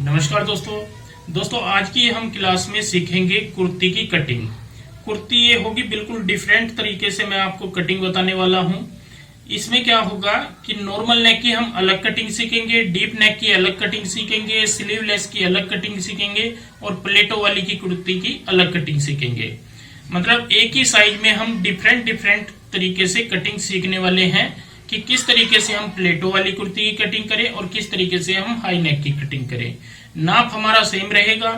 नमस्कार दोस्तों आज की हम क्लास में सीखेंगे कुर्ती की कटिंग। कुर्ती ये होगी बिल्कुल डिफरेंट तरीके से मैं आपको कटिंग बताने वाला हूँ। इसमें क्या होगा कि नॉर्मल नेक की हम अलग कटिंग सीखेंगे, डीप नेक की अलग कटिंग सीखेंगे, स्लीवलेस की अलग कटिंग सीखेंगे और प्लेटो वाली की कुर्ती की अलग कटिंग सीखेंगे। मतलब एक ही साइज में हम डिफरेंट तरीके से कटिंग सीखने वाले हैं कि किस तरीके से हम प्लेटो वाली कुर्ती की कटिंग करें और किस तरीके से हम हाई नेक की कटिंग करें। नाप हमारा सेम रहेगा।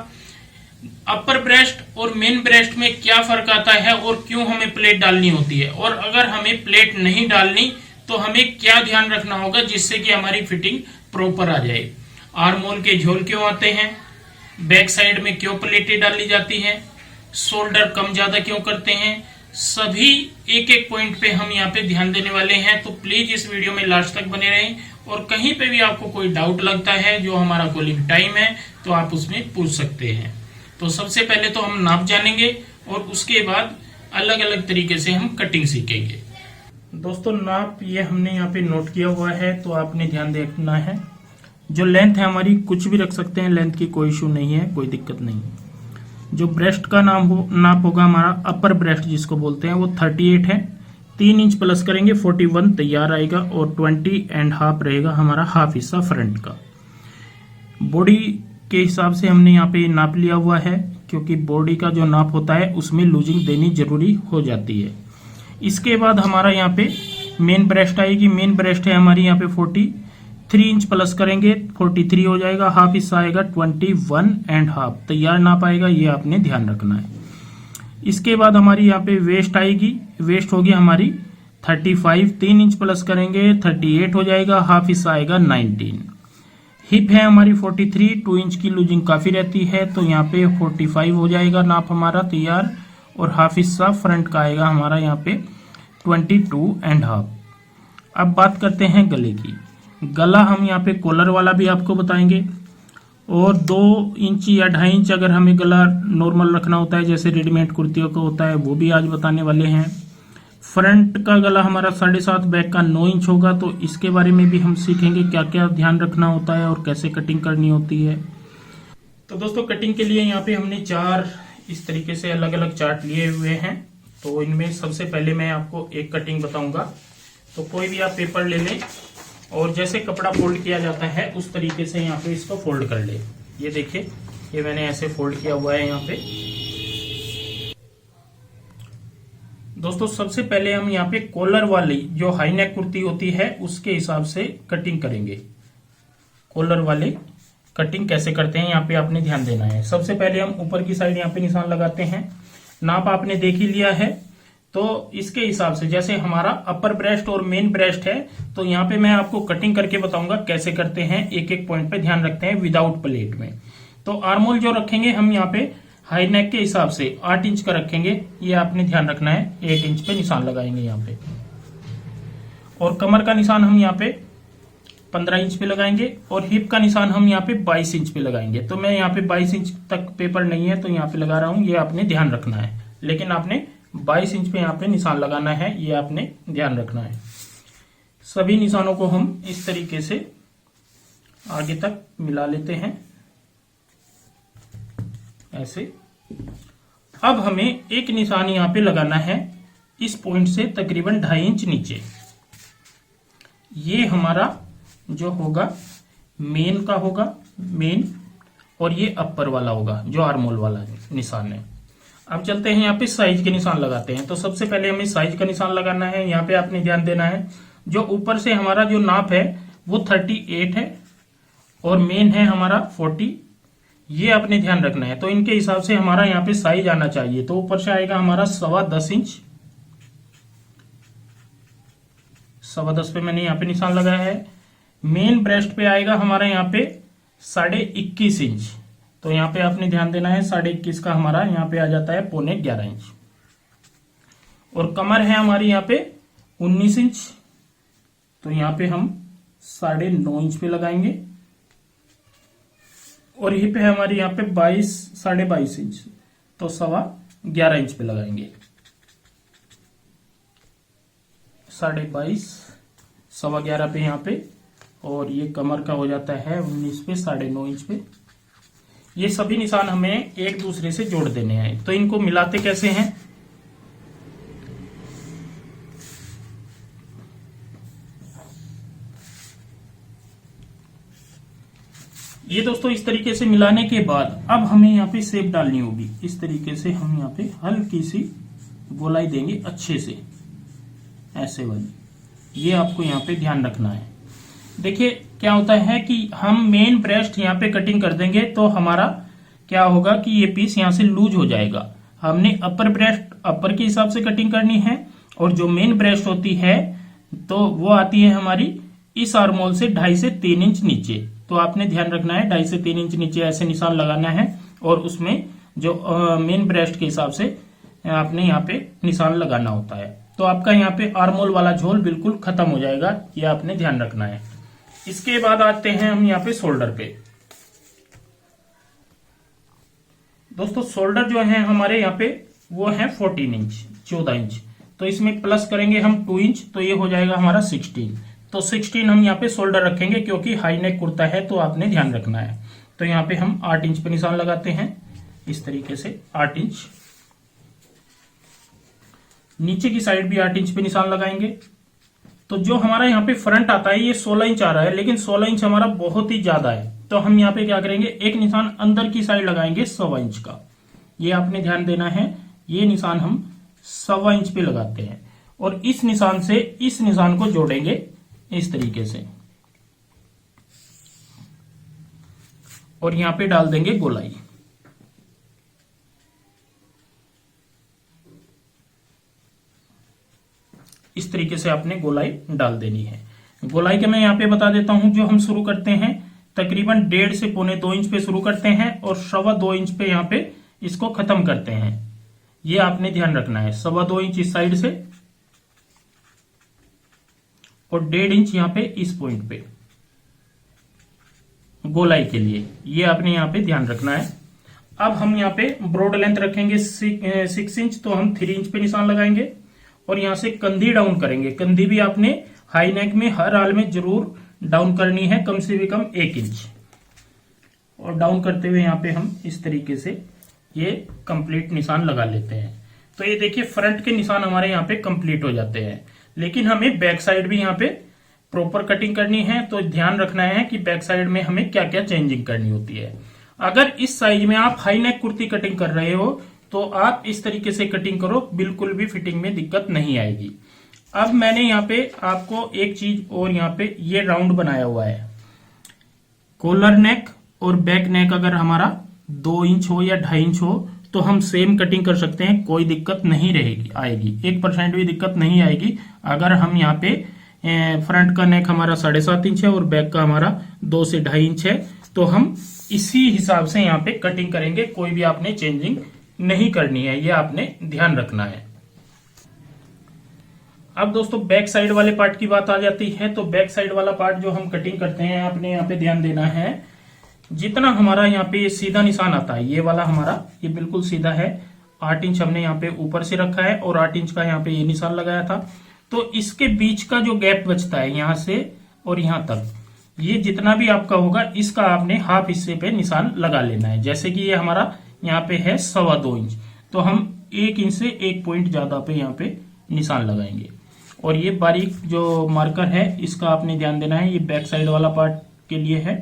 अपर ब्रेस्ट और मेन ब्रेस्ट में क्या फर्क आता है और क्यों हमें प्लेट डालनी होती है, और अगर हमें प्लेट नहीं डालनी तो हमें क्या ध्यान रखना होगा जिससे कि हमारी फिटिंग प्रॉपर आ जाए। आर्म होल के झोल क्यों आते हैं, बैक साइड में क्यों प्लेटें डाली जाती हैं, शोल्डर कम ज्यादा क्यों करते हैं, सभी एक एक पॉइंट पे हम यहाँ पे ध्यान देने वाले हैं। तो प्लीज इस वीडियो में लास्ट तक बने रहें और कहीं पे भी आपको कोई डाउट लगता है जो हमारा कॉलिंग टाइम है तो आप उसमें पूछ सकते हैं। तो सबसे पहले तो हम नाप जानेंगे और उसके बाद अलग अलग तरीके से हम कटिंग सीखेंगे। दोस्तों नाप ये हमने यहाँ पे नोट किया हुआ है, तो आपने ध्यान देखना है। जो लेंथ है हमारी कुछ भी रख सकते हैं, लेंथ की कोई इशू नहीं है, कोई दिक्कत नहीं है। जो ब्रेस्ट का नाप होगा हमारा अपर ब्रेस्ट जिसको बोलते हैं वो 38 है। 3 इंच प्लस करेंगे 41 तैयार आएगा और 20.5 रहेगा हमारा हाफ हिस्सा फ्रंट का। बॉडी के हिसाब से हमने यहाँ पे नाप लिया हुआ है, क्योंकि बॉडी का जो नाप होता है उसमें लूजिंग देनी जरूरी हो जाती है। इसके बाद हमारा यहाँ पे मेन ब्रेस्ट आएगी। मेन ब्रेस्ट है हमारी यहाँ पे 43 इंच प्लस करेंगे 43 हो जाएगा, हाफ हिस्सा आएगा 21.5 तैयार नाप आएगा, ये आपने ध्यान रखना है। इसके बाद हमारी यहाँ पे वेस्ट आएगी। वेस्ट होगी हमारी 35, 3 इंच प्लस करेंगे 38 हो जाएगा, हाफ हिस्सा आएगा 19। हिप है हमारी 43, 2 इंच की लूजिंग काफी रहती है तो यहाँ पे 45 हो जाएगा नाप हमारा तैयार, और हाफ हिस्सा फ्रंट का आएगा हमारा यहाँ पे 22.5। अब बात करते हैं गले की। गला हम यहाँ पे कॉलर वाला भी आपको बताएंगे, और 2 इंच या 2.5 इंच अगर हमें गला नॉर्मल रखना होता है जैसे रेडीमेड कुर्तियों का होता है वो भी आज बताने वाले हैं। फ्रंट का गला हमारा 7.5, बैक का 9 इंच होगा, तो इसके बारे में भी हम सीखेंगे क्या क्या ध्यान रखना होता है और कैसे कटिंग करनी होती है। तो दोस्तों कटिंग के लिए यहाँ पे हमने 4 इस तरीके से अलग अलग चार्ट लिए हुए हैं। तो इनमें सबसे पहले मैं आपको एक कटिंग बताऊंगा। तो कोई भी आप पेपर ले लें और जैसे कपड़ा फोल्ड किया जाता है उस तरीके से यहाँ पे इसको फोल्ड कर ले। ये देखिए, ये मैंने ऐसे फोल्ड किया हुआ है यहाँ पे। दोस्तों सबसे पहले हम यहाँ पे कॉलर वाली जो हाई नेक कुर्ती होती है उसके हिसाब से कटिंग करेंगे। कॉलर वाले कटिंग कैसे करते हैं यहाँ पे आपने ध्यान देना है। सबसे पहले हम ऊपर की साइड यहाँ पे निशान लगाते हैं। नाप आपने देख ही लिया है, तो इसके हिसाब से जैसे हमारा अपर ब्रेस्ट और मेन ब्रेस्ट है तो यहाँ पे मैं आपको कटिंग करके बताऊंगा कैसे करते हैं। एक एक पॉइंट पे ध्यान रखते हैं विदाउट प्लेट में। तो आर्मोल जो रखेंगे हम यहाँ पे हाई नेक के हिसाब से 8 इंच का रखेंगे, ये आपने ध्यान रखना है। 8 इंच पे निशान लगाएंगे यहाँ पे, और कमर का निशान हम यहाँ पे 15 इंच पे लगाएंगे, और हिप का निशान हम यहाँ पे 22 इंच पे लगाएंगे। तो मैं यहाँ पे 22 इंच तक पेपर नहीं है तो यहाँ पे लगा रहा हूँ, ये आपने ध्यान रखना है। लेकिन आपने 22 इंच पे यहाँ पे निशान लगाना है, ये आपने ध्यान रखना है। सभी निशानों को हम इस तरीके से आगे तक मिला लेते हैं ऐसे। अब हमें एक निशान यहाँ पे लगाना है इस पॉइंट से तकरीबन 2.5 इंच नीचे। ये हमारा जो होगा मेन का होगा, मेन, और ये अपर वाला होगा जो आर्मोल वाला निशान है। अब चलते हैं यहाँ पे साइज के निशान लगाते हैं। तो सबसे पहले हमें साइज का निशान लगाना है। यहाँ पे आपने ध्यान देना है, जो ऊपर से हमारा जो नाप है वो 38 है और मेन है हमारा 40, ये आपने ध्यान रखना है। तो इनके हिसाब से हमारा यहाँ पे साइज आना चाहिए। तो ऊपर से आएगा हमारा 10.25 इंच, 10.25 पे मैंने यहाँ पे निशान लगाया है। मेन ब्रेस्ट पे आएगा हमारा यहाँ पे 21.5 इंच, तो यहाँ पे आपने ध्यान देना है। 21.5 का हमारा यहाँ पे आ जाता है 11.25 इंच, और कमर है हमारी यहाँ पे 19 इंच, तो यहाँ पे हम 9.5 इंच पे लगाएंगे, और हिप है हमारी यहाँ पे 22.5 इंच, तो 11.25 इंच पे लगाएंगे। 22.5, 11.25 पे यहाँ पे, और ये कमर का हो जाता है 19 पे 9.5 इंच पे। ये सभी निशान हमें एक दूसरे से जोड़ देने हैं। तो इनको मिलाते कैसे हैं, ये दोस्तों इस तरीके से मिलाने के बाद अब हमें यहाँ पे शेप डालनी होगी। इस तरीके से हम यहाँ पे हल्की सी गोलाई देंगे अच्छे से, ऐसे वाली, ये आपको यहाँ पे ध्यान रखना है। देखिए क्या होता है कि हम मेन ब्रेस्ट यहाँ पे कटिंग कर देंगे तो हमारा क्या होगा कि ये पीस यहाँ से लूज हो जाएगा। हमने अपर ब्रेस्ट अपर के हिसाब से कटिंग करनी है, और जो मेन ब्रेस्ट होती है तो वो आती है हमारी इस आर्मोल से 2.5 से 3 इंच नीचे। तो आपने ध्यान रखना है 2.5 से 3 इंच नीचे ऐसे निशान लगाना है, और उसमें जो मेन ब्रेस्ट के हिसाब से आपने यहाँ पे निशान लगाना होता है। तो आपका यहाँ पे आर्मोल वाला झोल बिल्कुल खत्म हो जाएगा, ये आपने ध्यान रखना है। इसके बाद आते हैं हम यहाँ पे शोल्डर पे। दोस्तों शोल्डर जो है हमारे यहाँ पे वो है 14 इंच 14 इंच, तो इसमें प्लस करेंगे हम 2 इंच, तो ये हो जाएगा हमारा 16। तो 16 हम यहाँ पे शोल्डर रखेंगे, क्योंकि हाई नेक कुर्ता है तो आपने ध्यान रखना है। तो यहाँ पे हम 8 इंच पे निशान लगाते हैं, इस तरीके से 8 इंच। नीचे की साइड भी 8 इंच पे निशान लगाएंगे। तो जो हमारा यहाँ पे फ्रंट आता है ये 16 इंच आ रहा है, लेकिन 16 इंच हमारा बहुत ही ज्यादा है। तो हम यहाँ पे क्या करेंगे, एक निशान अंदर की साइड लगाएंगे 1.25 इंच का, ये आपने ध्यान देना है। ये निशान हम 1.25 इंच पे लगाते हैं, और इस निशान से इस निशान को जोड़ेंगे इस तरीके से, और यहां पे डाल देंगे गोलाई। इस तरीके से आपने गोलाई डाल देनी है। गोलाई के मैं यहाँ पे बता देता हूं, जो हम शुरू करते हैं तकरीबन 1.5 से 1.25 इंच पे शुरू करते हैं, और 2.25 इंच पे यहाँ पे इसको खत्म करते हैं। ये आपने ध्यान रखना है, 2.25 इंच इस साइड से और 1.5 इंच यहाँ पे इस पॉइंट पे गोलाई के लिए, ये आपने यहाँ पे ध्यान रखना है। अब हम यहाँ पे ब्रॉड लेंथ रखेंगे 6 इंच, तो हम 3 इंच पे निशान लगाएंगे, और यहाँ से कंधी डाउन करेंगे। कंधी भी आपने हाई नेक में हर हाल में जरूर डाउन करनी है, कम से भी कम 1 इंच, और डाउन करते हुए यहाँ पे हम इस तरीके से ये कंप्लीट निशान लगा लेते हैं। तो ये देखिए फ्रंट के निशान हमारे यहाँ पे कंप्लीट हो जाते हैं, लेकिन हमें बैक साइड भी यहाँ पे प्रॉपर कटिंग करनी है। तो ध्यान रखना है कि बैक साइड में हमें क्या क्या चेंजिंग करनी होती है। अगर इस साइज में आप हाई नेक कुर्ती कटिंग कर रहे हो तो आप इस तरीके से कटिंग करो, बिल्कुल भी फिटिंग में दिक्कत नहीं आएगी। अब मैंने यहाँ पे आपको एक चीज और, यहाँ पे ये राउंड बनाया हुआ है। कॉलर नेक और बैक नेक अगर हमारा 2 इंच हो या 2.5 इंच हो तो हम सेम कटिंग कर सकते हैं, कोई दिक्कत नहीं रहेगी आएगी, 1% भी दिक्कत नहीं आएगी। अगर हम यहाँ पे फ्रंट का नेक हमारा 7.5 इंच है और बैक का हमारा 2 से 2.5 इंच है, तो हम इसी हिसाब से यहाँ पे कटिंग करेंगे, कोई भी आपने चेंजिंग नहीं करनी है, ये आपने ध्यान रखना है। अब दोस्तों बैक साइड वाले पार्ट की बात आ जाती है। तो बैक साइड वाला पार्ट जो हम कटिंग करते हैं, आपने यहाँ पे ध्यान देना है, जितना हमारा यहाँ पे सीधा निशान आता है, ये वाला हमारा ये बिल्कुल सीधा है। 8 इंच हमने यहाँ पे ऊपर से रखा है और 8 इंच का यहाँ पे ये निशान लगाया था। तो इसके बीच का जो गैप बचता है यहाँ से और यहाँ तक, ये जितना भी आपका होगा इसका आपने हाफ हिस्से पे निशान लगा लेना है। जैसे कि ये हमारा यहाँ पे है 2.25 इंच, तो हम 1 इंच से 1 पॉइंट ज्यादा पे यहाँ पे निशान लगाएंगे। और ये बारीक जो मार्कर है इसका आपने ध्यान देना है, ये बैक साइड वाला पार्ट के लिए है।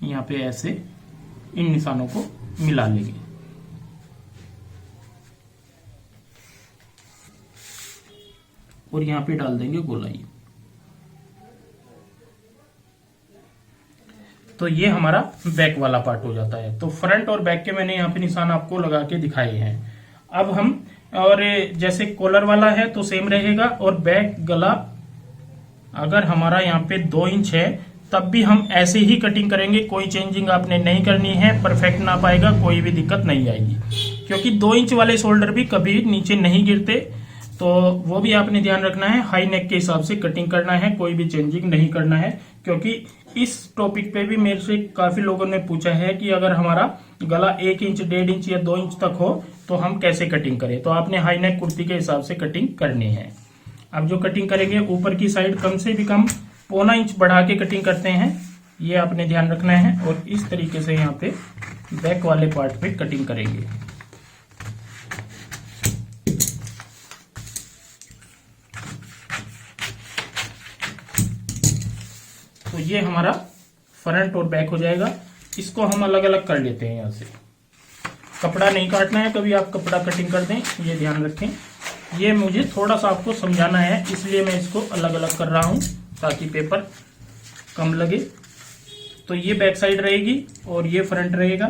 यहाँ पे ऐसे इन निशानों को मिला लेंगे। और यहाँ पे डाल देंगे गोलाई। तो ये हमारा बैक वाला पार्ट हो जाता है। तो फ्रंट और बैक के मैंने यहाँ पे निशान आपको लगा के दिखाए हैं। अब हम, और जैसे कॉलर वाला है तो सेम रहेगा, और बैक गला अगर हमारा यहाँ पे 2 इंच है तब भी हम ऐसे ही कटिंग करेंगे, कोई चेंजिंग आपने नहीं करनी है। परफेक्ट ना पाएगा, कोई भी दिक्कत नहीं आएगी, क्योंकि 2 इंच वाले शोल्डर भी कभी नीचे नहीं गिरते, तो वो भी आपने ध्यान रखना है। हाई नेक के हिसाब से कटिंग करना है, कोई भी चेंजिंग नहीं करना है। क्योंकि इस टॉपिक पे भी मेरे से काफी लोगों ने पूछा है कि अगर हमारा गला 1 इंच 1.5 इंच या 2 इंच तक हो तो हम कैसे कटिंग करें। तो आपने हाई नेक कुर्ती के हिसाब से कटिंग करनी है। अब जो कटिंग करेंगे, ऊपर की साइड कम से भी कम 0.25 इंच बढ़ा के कटिंग करते हैं। ये आपने ध्यान रखना है। और इस तरीके से यहाँ पे बैक वाले पार्ट पे कटिंग करेंगे। तो ये हमारा फ्रंट और बैक हो जाएगा। इसको हम अलग अलग कर लेते हैं। यहाँ से कपड़ा नहीं काटना है, कभी आप कपड़ा कटिंग कर दें, ये ध्यान रखें। ये मुझे थोड़ा सा आपको समझाना है, इसलिए मैं इसको अलग अलग कर रहा हूँ ताकि पेपर कम लगे। तो ये बैक साइड रहेगी और ये फ्रंट रहेगा।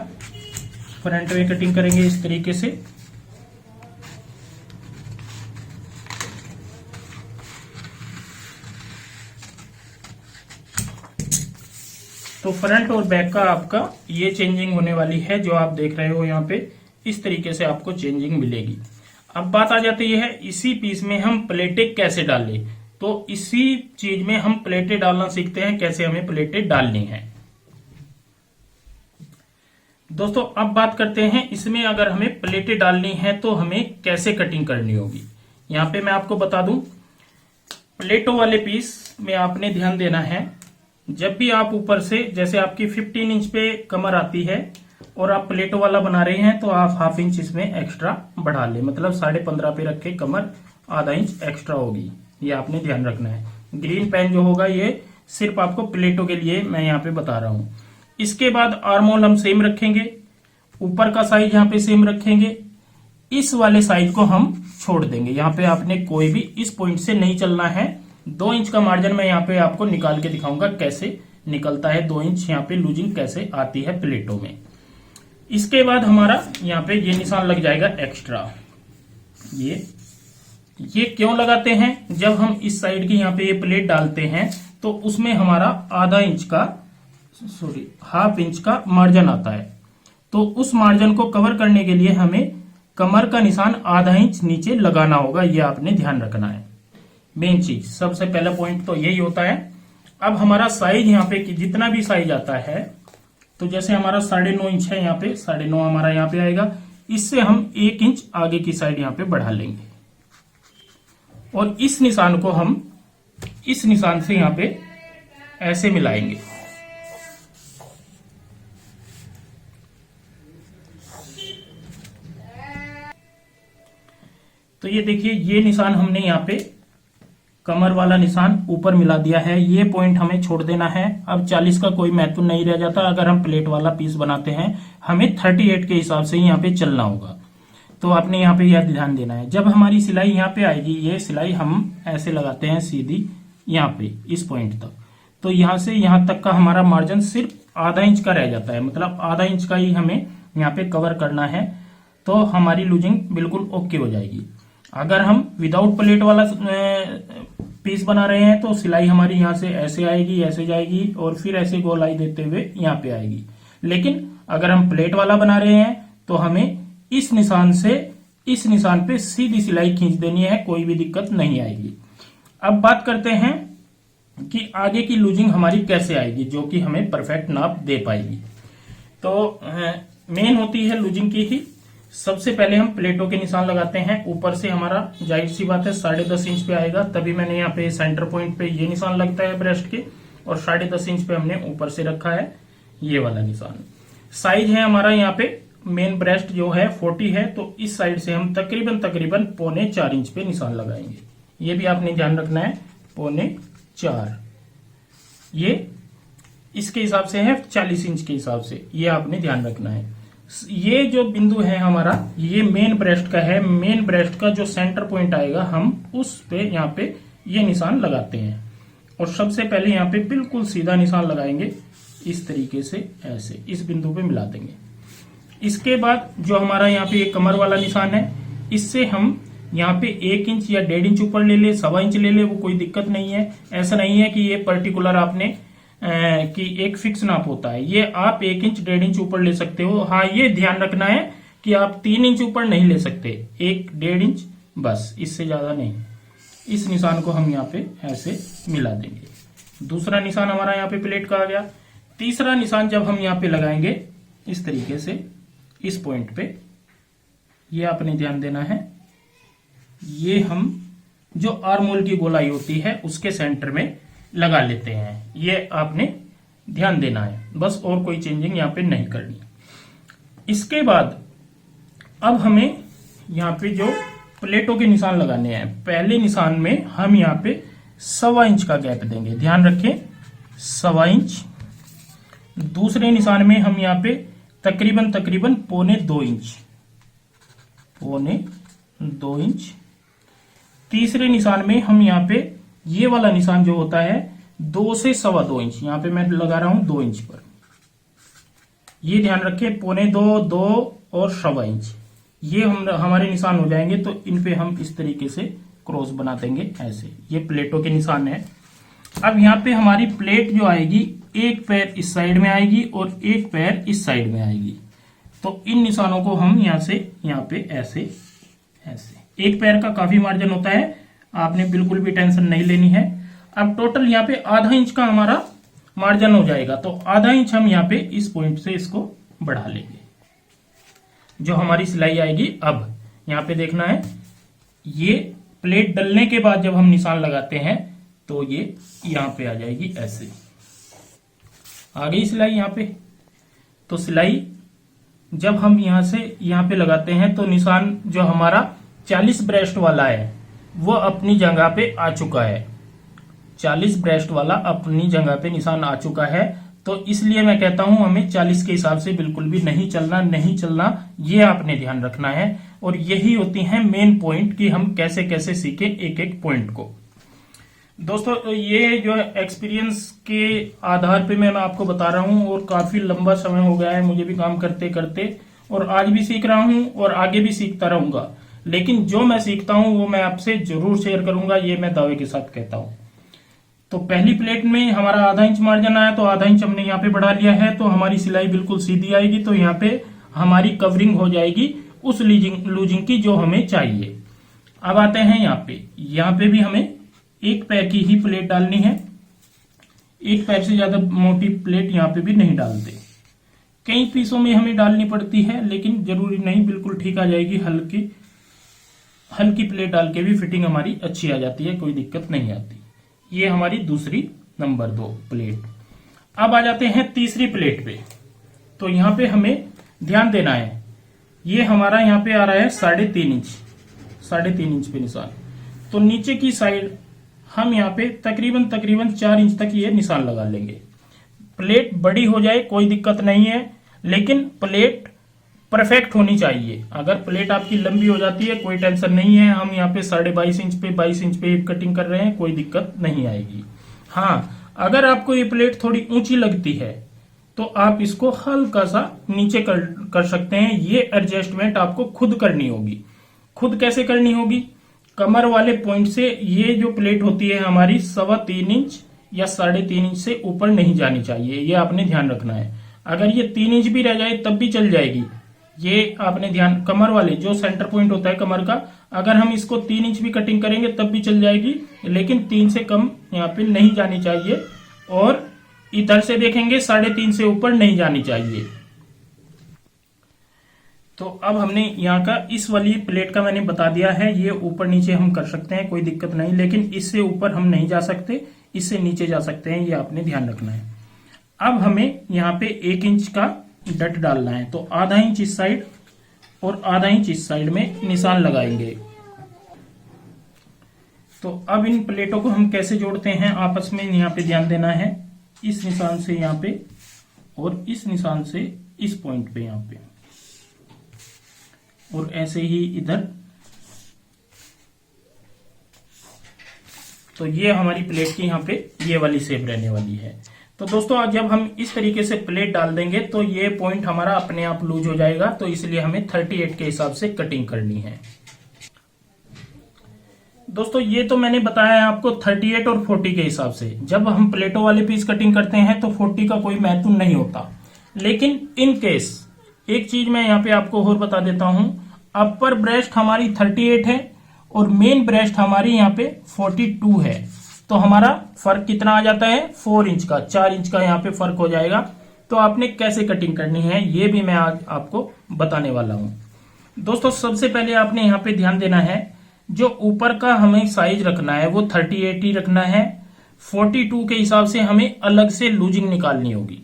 फ्रंट में कटिंग करेंगे इस तरीके से। तो फ्रंट और बैक का आपका ये चेंजिंग होने वाली है, जो आप देख रहे हो यहाँ पे। इस तरीके से आपको चेंजिंग मिलेगी। अब बात आ जाती है इसी पीस में हम प्लेटें कैसे डालें। तो इसी चीज में हम प्लेटें डालना सीखते हैं, कैसे हमें प्लेटें डालनी है। दोस्तों अब बात करते हैं इसमें अगर हमें प्लेटें डालनी है तो हमें कैसे कटिंग करनी होगी। यहाँ पे मैं आपको बता दूं, प्लेटों वाले पीस में आपने ध्यान देना है, जब भी आप ऊपर से, जैसे आपकी 15 इंच पे कमर आती है और आप प्लेटों वाला बना रहे हैं, तो आप हाफ इंच इसमें एक्स्ट्रा बढ़ा ले, मतलब 15.5 पे रख के कमर आधा इंच एक्स्ट्रा होगी। ये आपने ध्यान रखना है। ग्रीन पेन जो होगा ये सिर्फ आपको प्लेटों के लिए मैं यहाँ पे बता रहा हूँ। इसके बाद आर्म होल हम सेम रखेंगे, ऊपर का साइज यहाँ पे सेम रखेंगे। इस वाले साइज को हम छोड़ देंगे। यहाँ पे आपने कोई भी इस पॉइंट से नहीं चलना है। 2 इंच का मार्जिन मैं यहाँ पे आपको निकाल के दिखाऊंगा कैसे निकलता है। 2 इंच यहाँ पे लूजिंग कैसे आती है प्लेटों में। इसके बाद हमारा यहाँ पे ये निशान लग जाएगा एक्स्ट्रा। ये क्यों लगाते हैं, जब हम इस साइड की यहाँ पे ये प्लेट डालते हैं तो उसमें हमारा हाफ इंच का मार्जिन आता है। तो उस मार्जिन को कवर करने के लिए हमें कमर का निशान आधा इंच नीचे लगाना होगा। ये आपने ध्यान रखना है। मेन चीज, सबसे पहला पॉइंट तो यही होता है। अब हमारा साइज यहाँ पे जितना भी साइज आता है, तो जैसे हमारा 9.5 इंच है, यहाँ पे 9.5 हमारा यहाँ पे आएगा। इससे हम 1 इंच आगे की साइड यहाँ पे बढ़ा लेंगे और इस निशान को हम इस निशान से यहाँ पे ऐसे मिलाएंगे। तो ये देखिए, ये निशान हमने यहाँ पे कमर वाला निशान ऊपर मिला दिया है। ये पॉइंट हमें छोड़ देना है। अब 40 का कोई महत्व नहीं रह जाता। अगर हम प्लेट वाला पीस बनाते हैं, हमें 38 के हिसाब से यहाँ पे चलना होगा। तो आपने यहाँ पे यह ध्यान देना है। जब हमारी सिलाई यहाँ पे आएगी, ये सिलाई हम ऐसे लगाते हैं सीधी यहाँ पे इस पॉइंट तक। तो यहाँ से यहाँ तक का हमारा मार्जिन सिर्फ आधा इंच का रह जाता है, मतलब आधा इंच का ही हमें यहाँ पे कवर करना है। तो हमारी लूजिंग बिल्कुल ओके हो जाएगी। अगर हम विदाउट प्लेट वाला पीस बना रहे हैं तो सिलाई हमारी यहाँ से ऐसे आएगी, ऐसे जाएगी और फिर ऐसे गोलाई देते हुए यहाँ पे आएगी। लेकिन अगर हम प्लेट वाला बना रहे हैं तो हमें इस निशान से इस निशान पे सीधी सिलाई खींच देनी है, कोई भी दिक्कत नहीं आएगी। अब बात करते हैं कि आगे की लूजिंग हमारी कैसे आएगी, जो कि हमें परफेक्ट नाप दे पाएगी। तो मेन होती है लूजिंग की ही। सबसे पहले हम प्लेटों के निशान लगाते हैं। ऊपर से हमारा जाहिर सी बात है 10.5 इंच पे आएगा, तभी मैंने यहाँ पे सेंटर पॉइंट पे ये निशान लगता है ब्रेस्ट के, और 10.5 इंच पे हमने ऊपर से रखा है ये वाला निशान। साइज है हमारा यहाँ पे मेन ब्रेस्ट जो है 40 है, तो इस साइड से हम तकरीबन 3.25 इंच पे निशान लगाएंगे। ये भी आपने ध्यान रखना है, 3.25। ये इसके हिसाब से है 40 इंच के हिसाब से, ये आपने ध्यान रखना है। ये जो बिंदु है हमारा, ये मेन ब्रेस्ट का है। मेन ब्रेस्ट का जो सेंटर पॉइंट आएगा, हम उस पे यहाँ पे ये निशान लगाते हैं। और सबसे पहले यहाँ पे बिल्कुल सीधा निशान लगाएंगे इस तरीके से, ऐसे इस बिंदु पे मिला देंगे। इसके बाद जो हमारा यहाँ पे ये कमर वाला निशान है, इससे हम यहाँ पे 1 इंच या 1.5 इंच ऊपर ले ले, 1.25 इंच ले ले, वो कोई दिक्कत नहीं है। ऐसा नहीं है कि ये पर्टिकुलर आपने कि एक फिक्स नाप होता है। ये आप 1 इंच 1.5 इंच ऊपर ले सकते हो। हाँ, ये ध्यान रखना है कि आप 3 इंच ऊपर नहीं ले सकते, 1-1.5 इंच बस, इससे ज्यादा नहीं। इस निशान को हम यहाँ पे ऐसे मिला देंगे। दूसरा निशान हमारा यहाँ पे प्लेट का आ गया। तीसरा निशान जब हम यहाँ पे लगाएंगे इस तरीके से इस पॉइंट पे, ये आपने ध्यान देना है। ये हम जो आर्म होल की गोलाई होती है उसके सेंटर में लगा लेते हैं, ये आपने ध्यान देना है बस, और कोई चेंजिंग यहाँ पे नहीं करनी। इसके बाद अब हमें यहाँ पे जो प्लेटों के निशान लगाने हैं, पहले निशान में हम यहाँ पे 1.25 इंच का गैप देंगे, ध्यान रखें 1.25 इंच। दूसरे निशान में हम यहाँ पे तकरीबन 1.25 इंच, 1.25 इंच। तीसरे निशान में हम यहाँ पे ये वाला निशान जो होता है 2 से 2.25 इंच, यहाँ पे मैं लगा रहा हूं 2 इंच पर, ये ध्यान रखें 1.25, 2 और 1.25 इंच, ये हमारे निशान हो जाएंगे। तो इन पे हम इस तरीके से क्रॉस बना देंगे ऐसे, ये प्लेटों के निशान है। अब यहाँ पे हमारी प्लेट जो आएगी, एक पैर इस साइड में आएगी और एक पैर इस साइड में आएगी। तो इन निशानों को हम यहाँ से यहाँ पे ऐसे ऐसे, एक पैर का काफी मार्जिन होता है, आपने बिल्कुल भी टेंशन नहीं लेनी है। अब टोटल यहाँ पे ½ इंच का हमारा मार्जिन हो जाएगा, तो ½ इंच हम यहाँ पे इस पॉइंट से इसको बढ़ा लेंगे, जो हमारी सिलाई आएगी। अब यहाँ पे देखना है, ये प्लेट डलने के बाद जब हम निशान लगाते हैं तो ये यहाँ पे आ जाएगी ऐसे, आ गई सिलाई यहाँ पे। तो सिलाई जब हम यहाँ से यहाँ पे लगाते हैं तो निशान जो हमारा 40 ब्रेस्ट वाला है वो अपनी जगह पे आ चुका है, 40 ब्रेस्ट वाला अपनी जगह पे निशान आ चुका है। तो इसलिए मैं कहता हूं हमें 40 के हिसाब से बिल्कुल भी नहीं चलना, ये आपने ध्यान रखना है। और यही होती है मेन पॉइंट कि हम कैसे कैसे सीखें एक एक पॉइंट को। दोस्तों ये जो एक्सपीरियंस के आधार पे मैं आपको बता रहा हूं, और काफी लंबा समय हो गया है मुझे भी काम करते करते, और आज भी सीख रहा हूं और आगे भी सीखता रहूंगा। लेकिन जो मैं सीखता हूं वो मैं आपसे जरूर शेयर करूंगा, ये मैं दावे के साथ कहता हूं। तो पहली प्लेट में हमारा ½ इंच मार्जिन आया, तो ½ इंच हमने यहाँ पे बढ़ा लिया है, तो हमारी सिलाई बिल्कुल सीधी आएगी। तो यहाँ पे हमारी कवरिंग हो जाएगी उस लूजिंग की जो हमें चाहिए। अब आते हैं यहाँ पे भी हमें एक पैर की ही प्लेट डालनी है, एक पैर से ज्यादा मोटी प्लेट यहाँ पे भी नहीं डालते। कई पीसों में हमें डालनी पड़ती है, लेकिन जरूरी नहीं, बिल्कुल ठीक आ जाएगी। हल्की प्लेट डाल के भी फिटिंग हमारी अच्छी आ जाती है, कोई दिक्कत नहीं आती। ये हमारी दूसरी नंबर 2 प्लेट। अब आ जाते हैं तीसरी प्लेट पे। तो यहाँ पे हमें ध्यान देना है, ये हमारा यहाँ पे आ रहा है 3.5 इंच, 3.5 इंच पे निशान। तो नीचे की साइड हम यहाँ पे तकरीबन 4 इंच तक ये निशान लगा लेंगे। प्लेट बड़ी हो जाए कोई दिक्कत नहीं है, लेकिन प्लेट परफेक्ट होनी चाहिए। अगर प्लेट आपकी लंबी हो जाती है कोई टेंशन नहीं है, हम यहाँ पे 22.5 इंच पे 22 इंच पे कटिंग कर रहे हैं, कोई दिक्कत नहीं आएगी। हाँ, अगर आपको ये प्लेट थोड़ी ऊंची लगती है तो आप इसको हल्का सा नीचे कर सकते हैं। ये एडजस्टमेंट आपको खुद करनी होगी। खुद कैसे करनी होगी? कमर वाले पॉइंट से ये जो प्लेट होती है हमारी 3.25 इंच या 3.5 इंच से ऊपर नहीं जानी चाहिए, ये आपने ध्यान रखना है। अगर ये 3 इंच भी रह जाए तब भी चल जाएगी, ये आपने ध्यान। कमर वाले जो सेंटर पॉइंट होता है कमर का, अगर हम इसको 3 इंच भी कटिंग करेंगे तब भी चल जाएगी, लेकिन 3 से कम यहाँ पे नहीं जानी चाहिए। और इधर से देखेंगे 3.5 से ऊपर नहीं जानी चाहिए। तो अब हमने यहाँ का इस वाली प्लेट का मैंने बता दिया है, ये ऊपर नीचे हम कर सकते हैं, कोई दिक्कत नहीं, लेकिन इससे ऊपर हम नहीं जा सकते, इससे नीचे जा सकते हैं, ये आपने ध्यान रखना है। अब हमें यहाँ पे 1 इंच का डट डालना है, तो ½ इंच इस साइड और ½ इंच इस साइड में निशान लगाएंगे। तो अब इन प्लेटों को हम कैसे जोड़ते हैं आपस में, यहाँ पे ध्यान देना है। इस निशान से यहाँ पे और इस निशान से इस पॉइंट पे यहाँ पे, और ऐसे ही इधर। तो ये हमारी प्लेट की यहाँ पे ये वाली शेप रहने वाली है। तो दोस्तों आज जब हम इस तरीके से प्लेट डाल देंगे तो ये पॉइंट हमारा अपने आप लूज हो जाएगा, तो इसलिए हमें 38 के हिसाब से कटिंग करनी है। दोस्तों ये तो मैंने बताया है आपको 38 और 40 के हिसाब से। जब हम प्लेटों वाले पीस कटिंग करते हैं तो 40 का कोई महत्व नहीं होता, लेकिन इन केस एक चीज मैं यहाँ पे आपको और बता देता हूं। अपर ब्रेस्ट हमारी 38 है और मेन ब्रेस्ट हमारी यहाँ पे 42 है, तो हमारा फर्क कितना आ जाता है? 4 इंच का, 4 इंच का यहाँ पे फर्क हो जाएगा। तो आपने कैसे कटिंग करनी है ये भी मैं आज आपको बताने वाला हूं। दोस्तों सबसे पहले आपने यहाँ पे ध्यान देना है, जो ऊपर का हमें साइज रखना है वो 38 ही रखना है। 42 के हिसाब से हमें अलग से लूजिंग निकालनी होगी।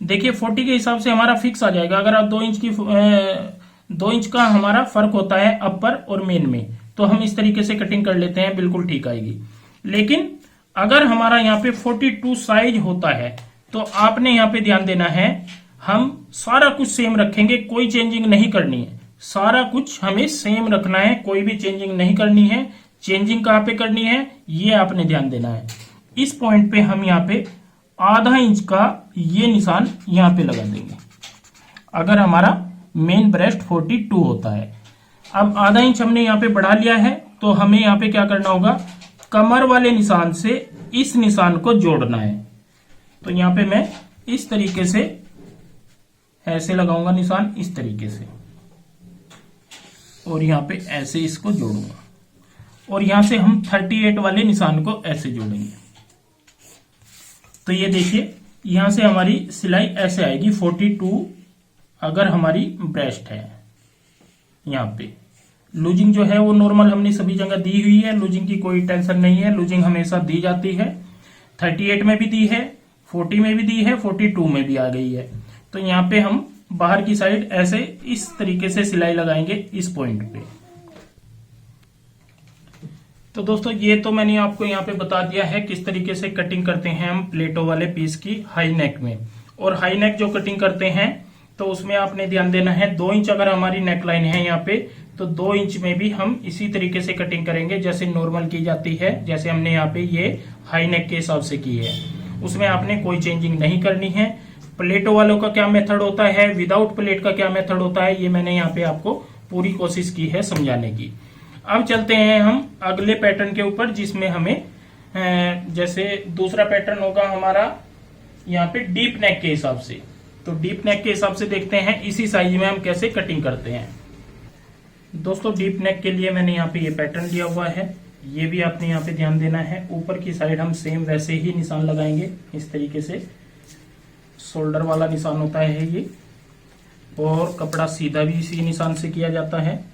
देखिए 40 के हिसाब से हमारा फिक्स आ जाएगा। अगर आप 2 इंच का हमारा फर्क होता है अपर और मेन में, तो हम इस तरीके से कटिंग कर लेते हैं, बिल्कुल ठीक आएगी। लेकिन अगर हमारा यहाँ पे 42 साइज होता है तो आपने यहाँ पे ध्यान देना है, हम सारा कुछ सेम रखेंगे, कोई चेंजिंग नहीं करनी है। सारा कुछ हमें सेम रखना है, कोई भी चेंजिंग नहीं करनी है। चेंजिंग कहाँ पे करनी है ये आपने ध्यान देना है। इस पॉइंट पे हम यहाँ पे आधा इंच का ये निशान यहाँ पे लगा देंगे अगर हमारा मेन ब्रेस्ट 42 होता है। अब आधा इंच हमने यहाँ पे बढ़ा लिया है, तो हमें यहाँ पे क्या करना होगा, कमर वाले निशान से इस निशान को जोड़ना है। तो यहाँ पे मैं इस तरीके से ऐसे लगाऊंगा निशान, इस तरीके से, और यहाँ पे ऐसे इसको जोड़ूंगा, और यहां से हम 38 वाले निशान को ऐसे जोड़ेंगे। तो ये देखिए यहां से हमारी सिलाई ऐसे आएगी 42 अगर हमारी ब्रेस्ट है। यहाँ पे लूजिंग जो है वो नॉर्मल हमने सभी जगह दी हुई है, लूजिंग की कोई टेंशन नहीं है, लूजिंग हमेशा दी जाती है। 38 में भी दी है, 40 में भी दी है, 42 में भी आ गई है। तो यहाँ पे हम बाहर की साइड ऐसे इस तरीके से सिलाई लगाएंगे इस पॉइंट पे। तो दोस्तों ये तो मैंने आपको यहाँ पे बता दिया है किस तरीके से कटिंग करते हैं हम प्लेटो वाले पीस की हाई नेक में। और हाई नेक जो कटिंग करते हैं तो उसमें आपने ध्यान देना है 2 इंच अगर हमारी नेक लाइन है यहाँ पे, तो 2 इंच में भी हम इसी तरीके से कटिंग करेंगे जैसे नॉर्मल की जाती है। जैसे हमने यहाँ पे ये हाई नेक के हिसाब से की है, उसमें आपने कोई चेंजिंग नहीं करनी है। प्लेटो वालों का क्या मेथड होता है, विदाउट प्लेट का क्या मेथड होता है, ये मैंने यहाँ पे आपको पूरी कोशिश की है समझाने की। अब चलते हैं हम अगले पैटर्न के ऊपर, जिसमें हमें जैसे दूसरा पैटर्न होगा हमारा यहाँ पे डीप नेक के हिसाब से। तो डीप नेक के हिसाब से देखते हैं इसी साइज में हम कैसे कटिंग करते हैं। दोस्तों डीप नेक के लिए मैंने यहाँ पे ये पैटर्न लिया हुआ है, ये भी आपने यहाँ पे ध्यान देना है। ऊपर की साइड हम सेम वैसे ही निशान लगाएंगे इस तरीके से, शोल्डर वाला निशान होता है ये, और कपड़ा सीधा भी इसी निशान से किया जाता है।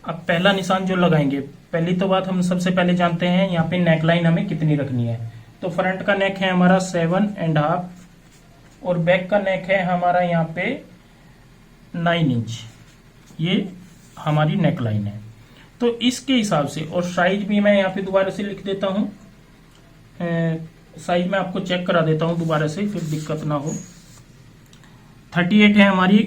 अब पहला निशान जो लगाएंगे, पहली तो बात हम सबसे पहले जानते हैं यहाँ पे नेक लाइन हमें कितनी रखनी है। तो फ्रंट का नेक है हमारा 7.5 और बैक का नेक है हमारा यहाँ पे 9 इंच, ये हमारी नेक लाइन है। तो इसके हिसाब से, और साइज भी मैं यहाँ पे दोबारा से लिख देता हूँ, साइज में आपको चेक करा देता हूँ दोबारा से, फिर दिक्कत ना हो। 38 है हमारी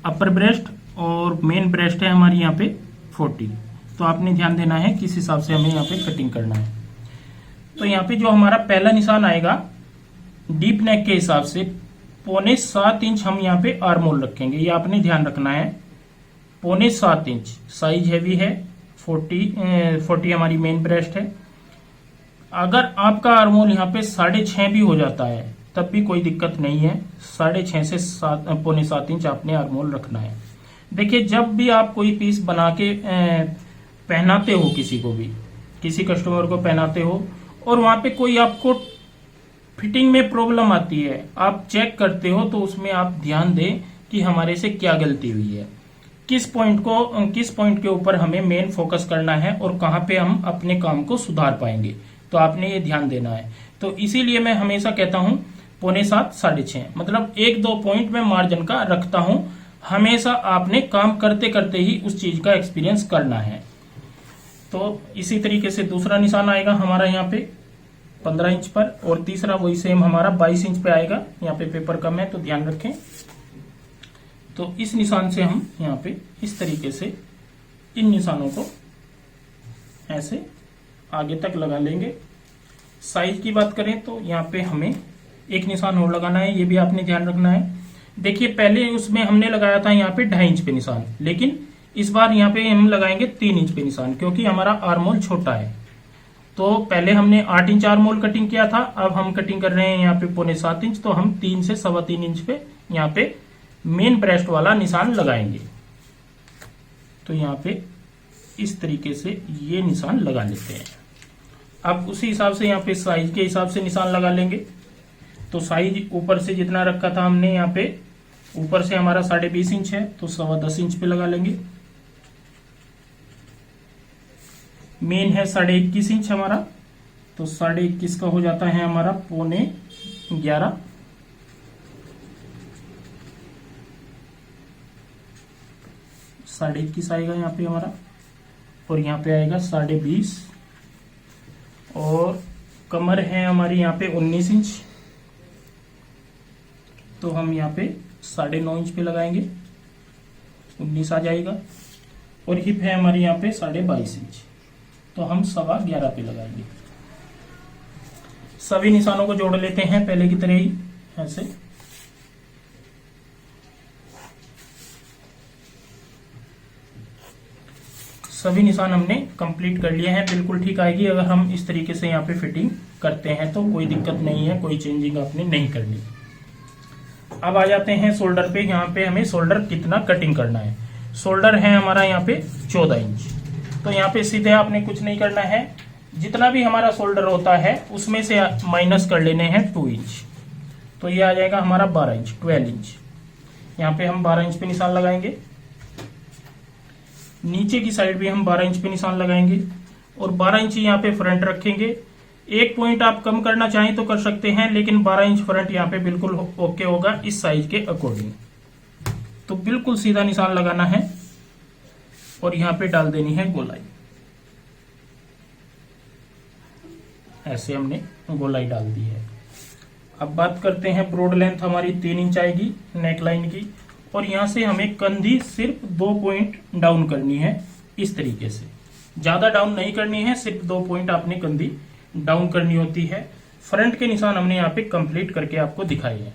अपर ब्रेस्ट और मेन ब्रेस्ट है हमारी यहाँ पे 40। तो आपने ध्यान देना है किस हिसाब से हमें यहाँ पे कटिंग करना है। तो यहाँ पे जो हमारा पहला निशान आएगा डीप नेक के हिसाब से 6.25 इंच हम यहाँ पे आर्मोल रखेंगे, ये आपने ध्यान रखना है। 6.25 इंच साइज हैवी है, 40 हमारी मेन ब्रेस्ट है। अगर आपका आर्मोल यहाँ पे 6.5 भी हो जाता है तब भी कोई दिक्कत नहीं है, 6.5 से 7.25 इंच आपने आर्मोल रखना है। देखिए जब भी आप कोई पीस बना के पहनाते हो, किसी को भी, किसी कस्टमर को पहनाते हो, और वहां पे कोई आपको फिटिंग में प्रॉब्लम आती है, आप चेक करते हो, तो उसमें आप ध्यान दें कि हमारे से क्या गलती हुई है, किस पॉइंट के ऊपर हमें मेन फोकस करना है और कहाँ पे हम अपने काम को सुधार पाएंगे। तो आपने ये ध्यान देना है। तो इसीलिए मैं हमेशा कहता हूँ 6.25 6.5, मतलब 1-2 पॉइंट में मार्जिन का रखता हूँ। हमेशा आपने काम करते करते ही उस चीज का एक्सपीरियंस करना है। तो इसी तरीके से दूसरा निशान आएगा हमारा यहाँ पे 15 इंच पर, और तीसरा वही सेम हमारा 22 इंच पे आएगा। यहाँ पे पेपर कम है तो ध्यान रखें। तो इस निशान से हम यहाँ पे इस तरीके से इन निशानों को ऐसे आगे तक लगा लेंगे। साइज की बात करें तो यहाँ पे हमें एक निशान और लगाना है, ये भी आपने ध्यान रखना है। देखिए पहले उसमें हमने लगाया था यहाँ पे 2.5 इंच पे निशान, लेकिन इस बार यहाँ पे हम लगाएंगे 3 इंच पे निशान, क्योंकि हमारा आर्मोल छोटा है। तो पहले हमने 8 इंच आर्मोल कटिंग किया था, अब हम कटिंग कर रहे हैं यहाँ पे 6.25 इंच। तो हम 3 से 3.25 इंच पे यहाँ पे मेन ब्रेस्ट वाला निशान लगाएंगे। तो यहाँ पे इस तरीके से ये निशान लगा लेते हैं। अब उसी हिसाब से यहाँ पे साइज के हिसाब से निशान लगा लेंगे। तो साइज ऊपर से जितना रखा था हमने, यहाँ पे ऊपर से हमारा 20.5 इंच है, तो 10.25 इंच पे लगा लेंगे। मेन है 21.5 इंच हमारा, तो 21.5 का हो जाता है हमारा 11:15। 21.5 आएगा यहाँ पे हमारा, और यहाँ पे आएगा 20.5, और कमर है हमारी यहाँ पे 19 इंच, तो हम यहाँ पे 9.5 इंच पे लगाएंगे, 19 आ जाएगा। और हिप है हमारी यहाँ पे 22.5 इंच, तो हम 11.15 पे लगाएंगे। सभी निशानों को जोड़ लेते हैं पहले की तरह ही ऐसे। सभी निशान हमने कंप्लीट कर लिए हैं, बिल्कुल ठीक आएगी। अगर हम इस तरीके से यहाँ पे फिटिंग करते हैं तो कोई दिक्कत नहीं है, कोई चेंजिंग आपने नहीं करनी। अब आ जाते हैं शोल्डर पे। यहाँ पे हमें शोल्डर कितना कटिंग करना है। शोल्डर है हमारा यहाँ पे 14 इंच, तो यहाँ पे सीधे आपने कुछ नहीं करना है, जितना भी हमारा शोल्डर होता है उसमें से माइनस कर लेने हैं 2 इंच, तो ये आ जाएगा हमारा 12 इंच, 12 इंच। यहाँ पे हम 12 इंच पे निशान लगाएंगे। नीचे की साइड भी हम 12 इंच पे निशान लगाएंगे, और 12 इंच यहाँ पे फ्रंट रखेंगे। एक पॉइंट आप कम करना चाहें तो कर सकते हैं, लेकिन 12 इंच फ्रंट यहाँ पे बिल्कुल ओके होगा इस साइज के अकॉर्डिंग। तो बिल्कुल सीधा निशान लगाना है, और यहाँ पे डाल देनी है गोलाई। ऐसे हमने गोलाई डाल दी है। अब बात करते हैं ब्रॉड लेंथ हमारी 3 इंच आएगी नेक लाइन की, और यहां से हमें कंधी सिर्फ 2 पॉइंट डाउन करनी है इस तरीके से, ज्यादा डाउन नहीं करनी है, सिर्फ 2 पॉइंट आपने कंधी डाउन करनी होती है। फ्रंट के निशान हमने यहाँ पे कंप्लीट करके आपको दिखाए हैं।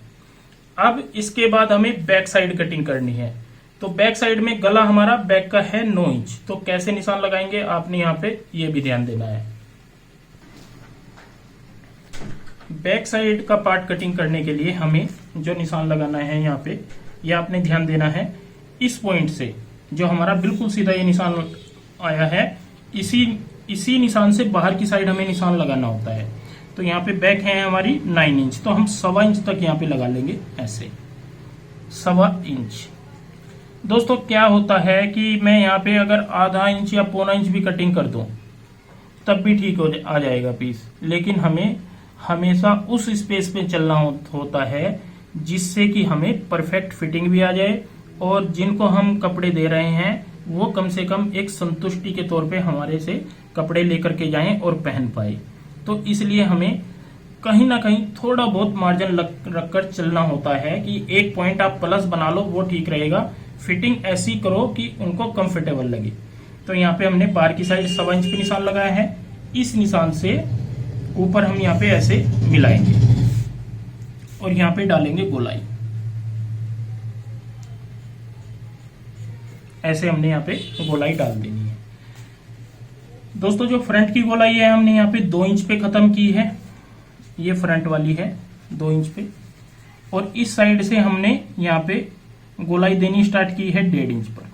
अब इसके बाद हमें बैक साइड कटिंग करनी है। तो बैक साइड में गला हमारा बैक का है 9 इंच, तो कैसे निशान लगाएंगे आपने यहाँ पे ये भी ध्यान देना है। बैक साइड का पार्ट कटिंग करने के लिए हमें जो निशान लगाना है यहाँ पे, ये आपने ध्यान देना है। इस पॉइंट से जो हमारा बिल्कुल सीधा ये निशान आया है, इसी निशान से बाहर की साइड हमें निशान लगाना होता है। तो यहाँ पे बैक है हमारी 9 इंच, तो हम 1.25 इंच तक यहाँ पे लगा लेंगे, ऐसे 1.25 इंच। दोस्तों क्या होता है कि मैं यहाँ पे अगर आधा इंच या 1.25 इंच भी कटिंग कर दूं तब भी ठीक आ जाएगा पीस, लेकिन हमें हमेशा उस स्पेस पे चलना होता है जिससे कि हमें परफेक्ट फिटिंग भी आ जाए, और जिनको हम कपड़े दे रहे हैं वो कम से कम एक संतुष्टि के तौर पे हमारे से कपड़े लेकर के जाएं और पहन पाए। तो इसलिए हमें कहीं ना कहीं थोड़ा बहुत मार्जिन रखकर चलना होता है कि एक पॉइंट आप प्लस बना लो, वो ठीक रहेगा। फिटिंग ऐसी करो कि उनको कंफर्टेबल लगे। तो यहाँ पे हमने बाहर की साइड 1.25 इंच पे निशान लगाया है। इस निशान से ऊपर हम यहाँ पे ऐसे मिलाएंगे और यहाँ पे डालेंगे गोलाई। ऐसे हमने यहाँ पे गोलाई डाल देनी है। दोस्तों जो फ्रंट की गोलाई है हमने यहाँ पे 2 इंच पे खत्म की है, ये फ्रंट वाली है 2 इंच पे, और इस साइड से हमने यहाँ पे गोलाई देनी स्टार्ट की है 1.5 इंच पर।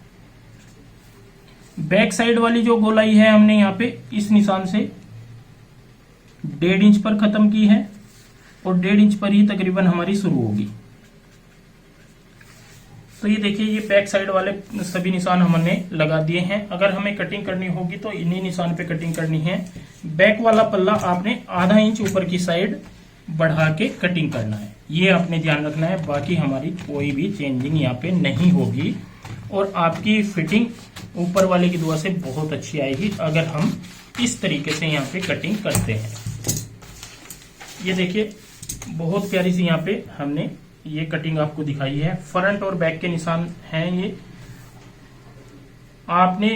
बैक साइड वाली जो गोलाई है हमने यहाँ पे इस निशान से 1.5 इंच पर खत्म की है, और 1.5 इंच पर ही तकरीबन हमारी शुरू होगी। तो ये देखिए, ये बैक साइड वाले सभी निशान हमने लगा दिए हैं। अगर हमें कटिंग करनी होगी तो इन्हीं निशान पे कटिंग करनी है। बैक वाला पल्ला आपने आधा इंच ऊपर की साइड बढ़ा के कटिंग करना है, ये आपने ध्यान रखना है। बाकी हमारी कोई भी चेंजिंग यहाँ पे नहीं होगी, और आपकी फिटिंग ऊपर वाले की दुआ से बहुत अच्छी आएगी अगर हम इस तरीके से यहाँ पे कटिंग करते हैं। ये देखिए, बहुत प्यारी सी यहाँ पे हमने ये कटिंग आपको दिखाई है। फ्रंट और बैक के निशान हैं ये। आपने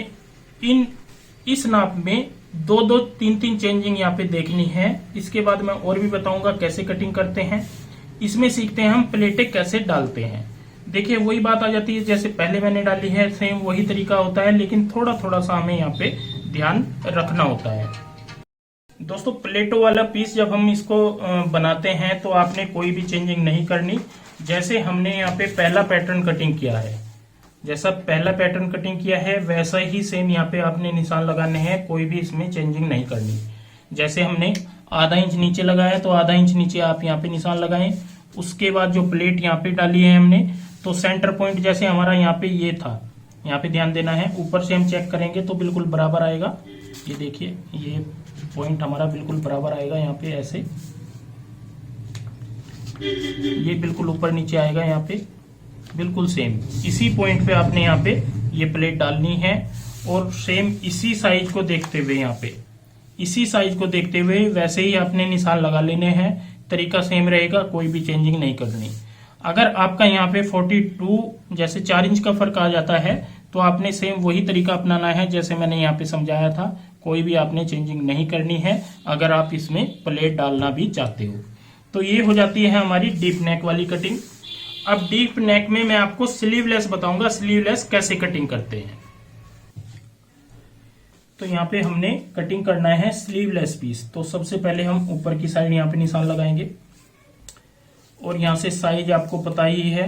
इस नाप में 2-2, 3-3 चेंजिंग यहाँ पे देखनी है। इसके बाद मैं और भी बताऊंगा कैसे कटिंग करते हैं। इसमें सीखते हैं हम प्लेटें कैसे डालते हैं। देखिए वही बात आ जाती है जैसे पहले मैंने डाली है, सेम वही तरीका होता है, लेकिन थोड़ा थोड़ा सा हमें यहाँ पे ध्यान रखना होता है। दोस्तों प्लेटों वाला पीस जब हम इसको बनाते हैं तो आपने कोई भी चेंजिंग नहीं करनी। जैसे हमने यहाँ पे पहला पैटर्न कटिंग किया है, जैसा पहला पैटर्न कटिंग किया है वैसा ही सेम यहाँ पे आपने निशान लगाने हैं, कोई भी इसमें चेंजिंग नहीं करनी। जैसे हमने आधा इंच नीचे लगाया तो आधा इंच नीचे आप यहाँ पे निशान लगाएं। उसके बाद जो प्लेट यहाँ पे डाली है हमने, तो सेंटर पॉइंट जैसे हमारा यहाँ पे ये था, यहाँ पे ध्यान देना है। ऊपर से हम चेक करेंगे तो बिल्कुल बराबर आएगा, ये देखिए ये पॉइंट हमारा बिल्कुल बराबर आएगा यहाँ पे ऐसे, ये बिल्कुल ऊपर नीचे आएगा यहाँ पे बिल्कुल सेम। इसी पॉइंट पे आपने यहाँ पे ये प्लेट डालनी है और सेम इसी साइज को देखते हुए यहाँ पे इसी साइज को देखते हुए वैसे ही आपने निशान लगा लेने हैं। तरीका सेम रहेगा, कोई भी चेंजिंग नहीं करनी। अगर आपका यहाँ पे 42 जैसे 4 इंच का फर्क आ जाता है तो आपने सेम वही तरीका अपनाना है जैसे मैंने यहाँ पे समझाया था। कोई भी आपने चेंजिंग नहीं करनी है अगर आप इसमें प्लेट डालना भी चाहते हो। तो ये हो जाती है हमारी डीप नेक वाली कटिंग। अब डीप नेक में मैं आपको स्लीवलेस बताऊंगा, स्लीवलेस कैसे कटिंग करते हैं। तो यहाँ पे हमने कटिंग करना है स्लीवलेस पीस। तो सबसे पहले हम ऊपर की साइड यहाँ पे निशान लगाएंगे और यहाँ से साइज आपको पता ही है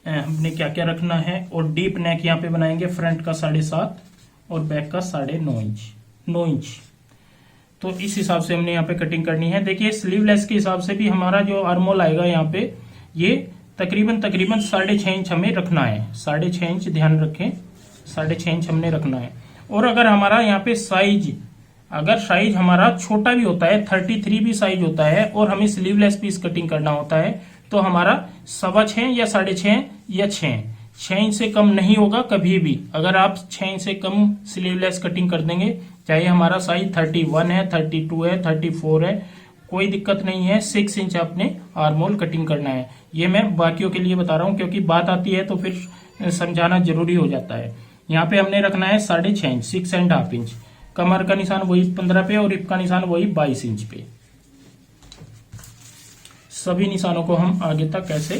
हमने क्या क्या रखना है। और डीप नेक यहाँ पे बनाएंगे, फ्रंट का 7.5 और बैक का 9.5 इंच। तो इस हिसाब से हमने यहाँ पे कटिंग करनी है। देखिए स्लीवलेस के हिसाब से भी हमारा जो आर्मोल आएगा यहाँ पे ये तकरीबन 6.5 इंच हमें रखना है। 6.5 इंच ध्यान रखें, 6.5 इंच हमने रखना है। और अगर हमारा यहाँ पे साइज हमारा छोटा भी होता है, 33 भी साइज होता है और हमें स्लीवलेस पीस कटिंग करना होता है तो हमारा 6.25 या 6.5 या 6 इंच से कम नहीं होगा कभी भी। अगर आप 6 इंच से कम स्लीवलेस कटिंग कर देंगे, चाहे हमारा साइज 31 है, 32 है, 34 है, कोई दिक्कत नहीं है। 6 इंच आपने आर्मोल कटिंग करना है। ये मैं बाकियों के लिए बता रहा हूँ क्योंकि बात आती है तो फिर समझाना जरूरी हो जाता है। यहाँ पे हमने रखना है 6.5 इंच, 6.5 इंच। कमर का निशान वही 15 पे और हिप का निशान वही 22 इंच पे। सभी निशानों को हम आगे तक ऐसे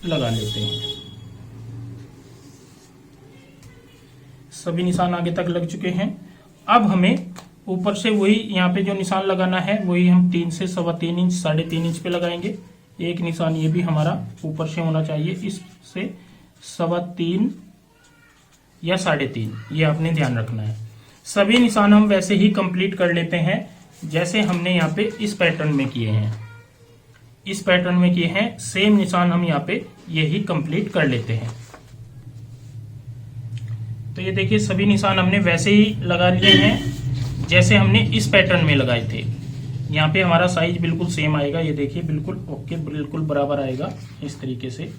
लगा लेते हैं। सभी निशान आगे तक लग चुके हैं। अब हमें ऊपर से वही यहाँ पे जो निशान लगाना है वही हम 3 से 3.25 इंच, 3.5 इंच पे लगाएंगे। एक निशान ये भी हमारा ऊपर से होना चाहिए, इससे 3.25 या 3.5, ये आपने ध्यान रखना है। सभी निशान हम वैसे ही कंप्लीट कर लेते हैं जैसे हमने यहाँ पे इस पैटर्न में किए हैं। इस पैटर्न में किए हैं सेम निशान हम यहाँ पे यही कंप्लीट कर लेते हैं। तो ये देखिए सभी निशान हमने वैसे ही लगा लिए हैं जैसे हमने इस पैटर्न में लगाए थे। यहाँ पे हमारा साइज बिल्कुल सेम आएगा, ये देखिए बिल्कुल ओके, बिल्कुल बराबर आएगा इस तरीके से।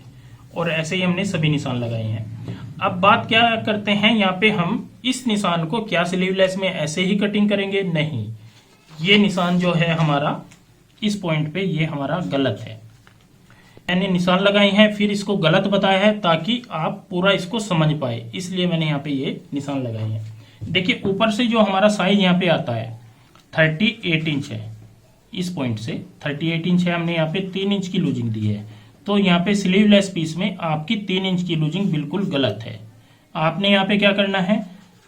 और ऐसे ही हमने सभी निशान लगाए हैं। अब बात क्या करते हैं, यहाँ पे हम इस निशान को क्या स्लीवलेस में ऐसे ही कटिंग करेंगे? नहीं, ये निशान जो है हमारा इस पॉइंट पे ये हमारा गलत है। मैंने निशान लगाए हैं फिर इसको गलत बताया है ताकि आप पूरा इसको समझ पाए, इसलिए मैंने यहाँ पे ये निशान लगाए हैं। देखिए ऊपर से जो हमारा साइज यहाँ पे आता है 38 इंच है। इस पॉइंट से 38 इंच है, हमने यहाँ पे 3 इंच की लूजिंग दी है। तो यहाँ पे स्लीवलेस पीस में आपकी 3 इंच की लूजिंग बिल्कुल गलत है। आपने यहाँ पे क्या करना है,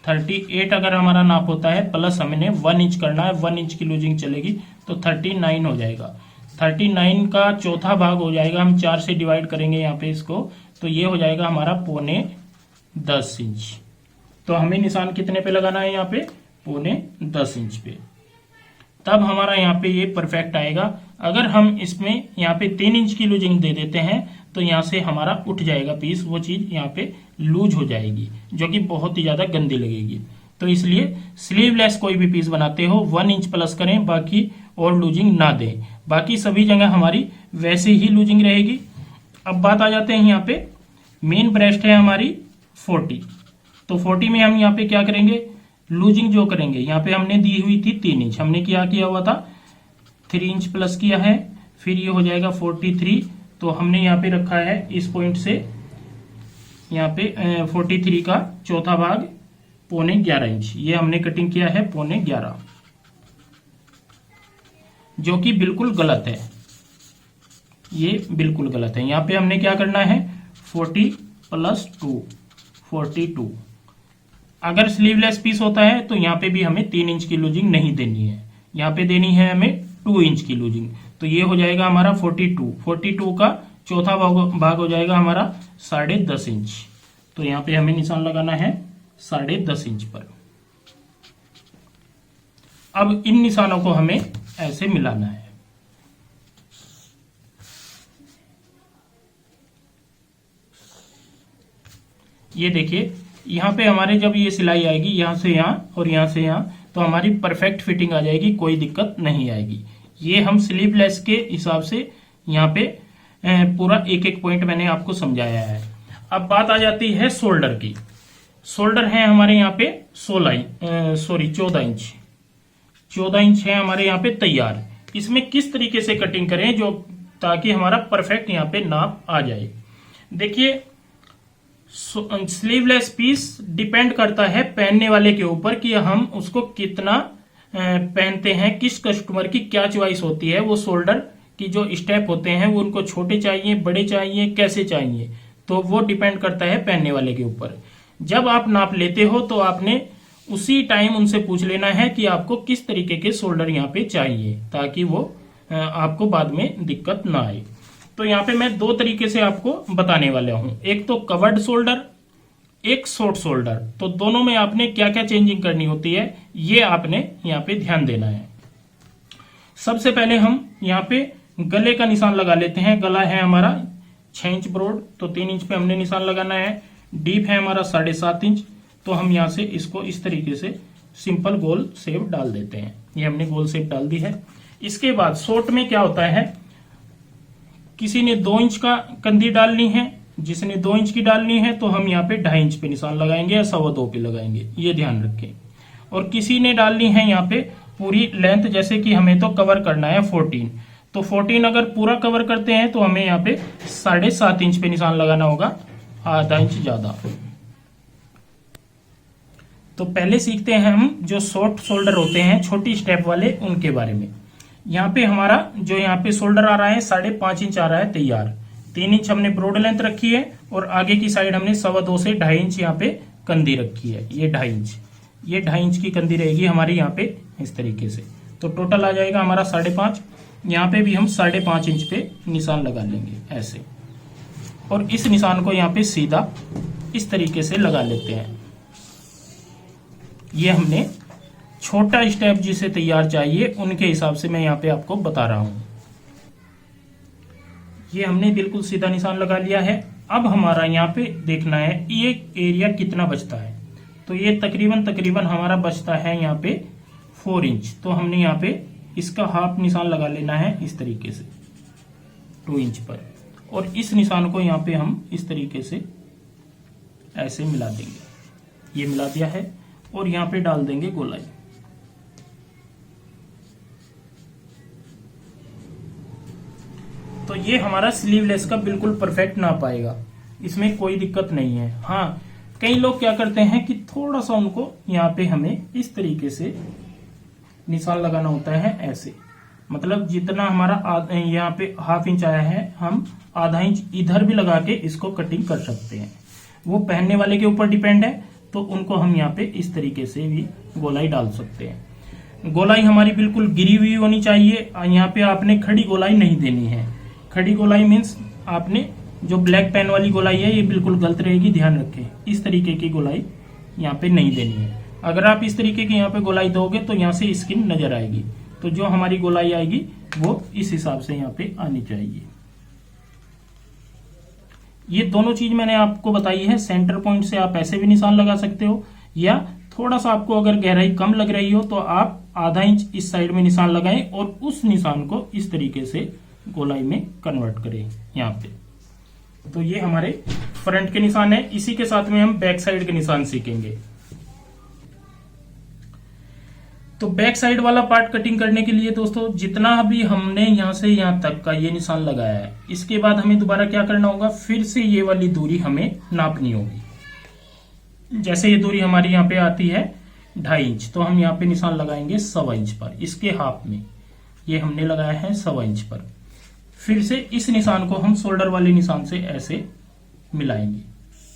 38 अगर हमारा नाप होता है प्लस हमने 1 इंच करना है, 1 इंच की लूजिंग चलेगी तो 39 हो जाएगा। 39 का चौथा भाग हो जाएगा, हम 4 से डिवाइड करेंगे यहाँ पे इसको, तो ये हो जाएगा हमारा 9.25 इंच। तो हमें निशान कितने पे लगाना है, यहाँ पे 9.25 इंच पे, तब हमारा यहाँ पे ये परफेक्ट आएगा। अगर हम इसमें यहाँ पे 3 इंच की लूजिंग दे देते हैं तो यहाँ से हमारा उठ जाएगा पीस, वो चीज यहाँ पे लूज हो जाएगी जो कि बहुत ही ज्यादा गंदी लगेगी। तो इसलिए स्लीवलेस कोई भी पीस बनाते हो 1 इंच प्लस करें, बाकी और लूजिंग ना दें। बाकी सभी जगह हमारी वैसे ही लूजिंग रहेगी। अब बात आ जाते हैं यहाँ पे मेन ब्रेस्ट है हमारी 40, तो 40 में हम यहाँ पे क्या करेंगे, लूजिंग जो करेंगे यहाँ पे हमने दी हुई थी 3 इंच, हमने क्या किया हुआ था 3 इंच प्लस किया है, फिर ये हो जाएगा 43। तो हमने यहाँ पे रखा है इस पॉइंट से यहाँ पे 43 का चौथा भाग 11.25 इंच, ये हमने कटिंग किया है 11.25, जो कि बिल्कुल गलत है, ये बिल्कुल गलत है। यहाँ पे हमने क्या करना है 40 + 2 42। अगर स्लीवलेस पीस होता है तो यहाँ पे भी हमें 3 इंच की लूजिंग नहीं देनी है, यहाँ पे देनी है हमें 2 इंच की लूजिंग। तो ये हो जाएगा हमारा 42 का चौथा भाग हो जाएगा हमारा 10.5 इंच। तो यहाँ पे हमें निशान लगाना है 10.5 इंच पर। अब इन निशानों को हमें ऐसे मिलाना है। ये देखिए यहाँ पे हमारे जब ये सिलाई आएगी यहाँ से यहाँ और यहाँ से यहाँ, तो हमारी परफेक्ट फिटिंग आ जाएगी, कोई दिक्कत नहीं आएगी। ये हम स्लीवलेस के हिसाब से यहाँ पे पूरा एक एक पॉइंट मैंने आपको समझाया है। अब बात आ जाती है शोल्डर की। शोल्डर है हमारे यहाँ पे 14 इंच 14 इंच है हमारे यहाँ पे तैयार। इसमें किस तरीके से कटिंग करें जो ताकि हमारा परफेक्ट यहाँ पे नाप आ जाए। देखिए स्लीवलेस पीस डिपेंड करता है पहनने वाले के ऊपर कि हम उसको कितना पहनते हैं, किस कस्टमर की क्या चॉइस होती है। वो शोल्डर की जो स्टेप होते हैं वो उनको छोटे चाहिए, बड़े चाहिए, कैसे चाहिए, तो वो डिपेंड करता है पहनने वाले के ऊपर। जब आप नाप लेते हो तो आपने उसी टाइम उनसे पूछ लेना है कि आपको किस तरीके के शोल्डर यहाँ पे चाहिए, ताकि वो आपको बाद में दिक्कत ना आए। तो यहाँ पे मैं दो तरीके से आपको बताने वाला हूँ, एक तो कवर्ड शोल्डर, एक शॉर्ट शोल्डर। तो दोनों में आपने क्या क्या चेंजिंग करनी होती है ये आपने यहाँ पे ध्यान देना है। सबसे पहले हम यहाँ पे गले का निशान लगा लेते हैं। गला है हमारा 6 इंच ब्रॉड, तो 3 इंच पे हमने निशान लगाना है। डीप है हमारा 7.5 इंच, तो हम यहाँ से इसको इस तरीके से सिंपल गोल शेप डाल देते हैं। ये हमने गोल शेप डाल दी है। इसके बाद शॉर्ट में क्या होता है, किसी ने 2 इंच का कंधी डालनी है, जिसने 2 इंच की डालनी है तो हम यहाँ पे 2.5 इंच पे निशान लगाएंगे या 2.25 पे लगाएंगे, ये ध्यान रखें। और किसी ने डालनी है यहाँ पे पूरी लेंथ, जैसे कि हमें तो कवर करना है 14, तो 14 अगर पूरा कवर करते हैं तो हमें यहाँ पे 7.5 इंच पे निशान लगाना होगा, आधा इंच ज्यादा। तो पहले सीखते हैं हम जो शॉर्ट शोल्डर होते हैं, छोटी स्टेप वाले, उनके बारे में। यहाँ पे हमारा जो यहाँ पे शोल्डर आ रहा है 5.5 इंच आ रहा है तैयार। 3 इंच हमने ब्रॉड लेंथ रखी है और आगे की साइड हमने 2.25 से 2.5 इंच यहाँ पे कंधी रखी है। ये 2.5 इंच, ये 2.5 इंच की कंधी रहेगी हमारी यहाँ पे इस तरीके से। तो टोटल आ जाएगा हमारा 5.5। यहाँ पे भी हम 5.5 इंच पे निशान लगा लेंगे ऐसे, और इस निशान को यहाँ पे सीधा इस तरीके से लगा लेते हैं। ये हमने छोटा स्टेप जिसे तैयार चाहिए उनके हिसाब से मैं यहाँ पे आपको बता रहा हूं। ये हमने बिल्कुल सीधा निशान लगा लिया है। अब हमारा यहाँ पे देखना है ये एरिया कितना बचता है। तो ये तकरीबन हमारा बचता है यहाँ पे 4 इंच। तो हमने यहाँ पे इसका हाफ निशान लगा लेना है इस तरीके से 2 इंच पर, और इस निशान को यहाँ पे हम इस तरीके से ऐसे मिला देंगे। ये मिला दिया है और यहाँ पे डाल देंगे गोलाई। तो ये हमारा स्लीवलेस का बिल्कुल परफेक्ट नाप आएगा, इसमें कोई दिक्कत नहीं है। हाँ, कई लोग क्या करते हैं कि थोड़ा सा उनको यहाँ पे हमें इस तरीके से निशान लगाना होता है ऐसे, मतलब जितना हमारा यहाँ पे हाफ इंच आया है हम आधा इंच इधर भी लगा के इसको कटिंग कर सकते हैं। वो पहनने वाले के ऊपर डिपेंड है, तो उनको हम यहाँ पे इस तरीके से भी गोलाई डाल सकते हैं। गोलाई हमारी बिल्कुल गिरी हुई होनी चाहिए। यहाँ पे आपने खड़ी गोलाई नहीं देनी है। खड़ी गोलाई मीन्स आपने जो ब्लैक पेन वाली गोलाई है ये बिल्कुल गलत रहेगी, ध्यान रखें। इस तरीके की गोलाई यहाँ पे नहीं देनी है। अगर आप इस तरीके की यहाँ पे गोलाई दोगे तो यहाँ से स्किन नजर आएगी। तो जो हमारी गोलाई आएगी वो इस हिसाब से यहाँ पे आनी चाहिए। ये दोनों चीज मैंने आपको बताई है। सेंटर पॉइंट से आप ऐसे भी निशान लगा सकते हो, या थोड़ा सा आपको अगर गहराई कम लग रही हो तो आप आधा इंच इस साइड में निशान लगाएं और उस निशान को इस तरीके से गोलाई में कन्वर्ट करें यहाँ पे। तो ये हमारे फ्रंट के निशान है। इसी के साथ में हम बैक साइड के निशान सीखेंगे। तो बैक साइड वाला पार्ट कटिंग करने के लिए दोस्तों जितना भी हमने यहां से यहां तक का ये निशान लगाया है, इसके बाद हमें दोबारा क्या करना होगा, फिर से ये वाली दूरी हमें नापनी होगी। जैसे ये दूरी हमारी यहाँ पे आती है 2.5 इंच, तो हम यहाँ पे निशान लगाएंगे 1.25 इंच पर। इसके हाफ में ये हमने लगाया है 1.25 इंच पर। फिर से इस निशान को हम शोल्डर वाले निशान से ऐसे मिलाएंगे।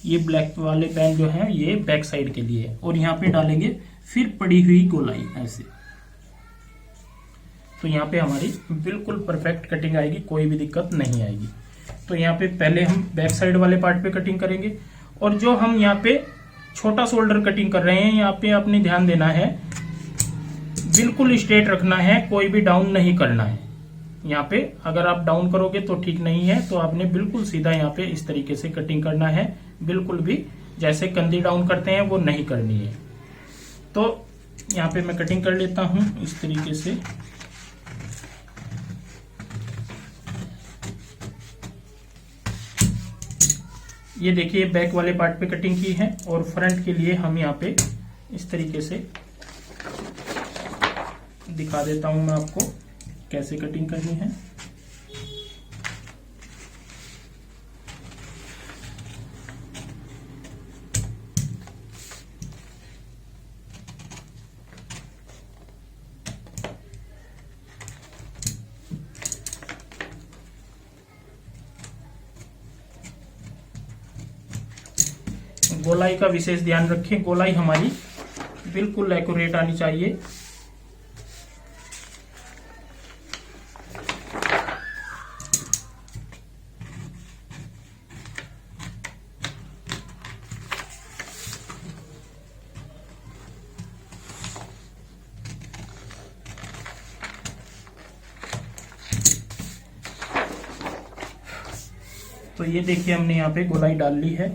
ये ब्लैक वाले पेन जो है ये बैक साइड के लिए है, और यहाँ पे डालेंगे फिर पड़ी हुई गोलाई ऐसे। तो यहाँ पे हमारी बिल्कुल परफेक्ट कटिंग आएगी, कोई भी दिक्कत नहीं आएगी। तो यहाँ पे पहले हम बैक साइड वाले पार्ट पे कटिंग करेंगे, और जो हम यहाँ पे छोटा शोल्डर कटिंग कर रहे हैं यहाँ पे आपने ध्यान देना है, बिल्कुल स्ट्रेट रखना है, कोई भी डाउन नहीं करना है। यहाँ पे अगर आप डाउन करोगे तो ठीक नहीं है, तो आपने बिल्कुल सीधा यहाँ पे इस तरीके से कटिंग करना है, बिल्कुल भी जैसे कंधी डाउन करते हैं वो नहीं करनी है। तो यहाँ पे मैं कटिंग कर लेता हूँ इस तरीके से। ये देखिए बैक वाले पार्ट पे कटिंग की है और फ्रंट के लिए हम यहाँ पे इस तरीके से दिखा देता हूं मैं आपको कैसे कटिंग करनी है। गोलाई का विशेष ध्यान रखें, गोलाई हमारी बिल्कुल एक्यूरेट आनी चाहिए। तो ये देखिए हमने यहाँ पे गोलाई डाल ली है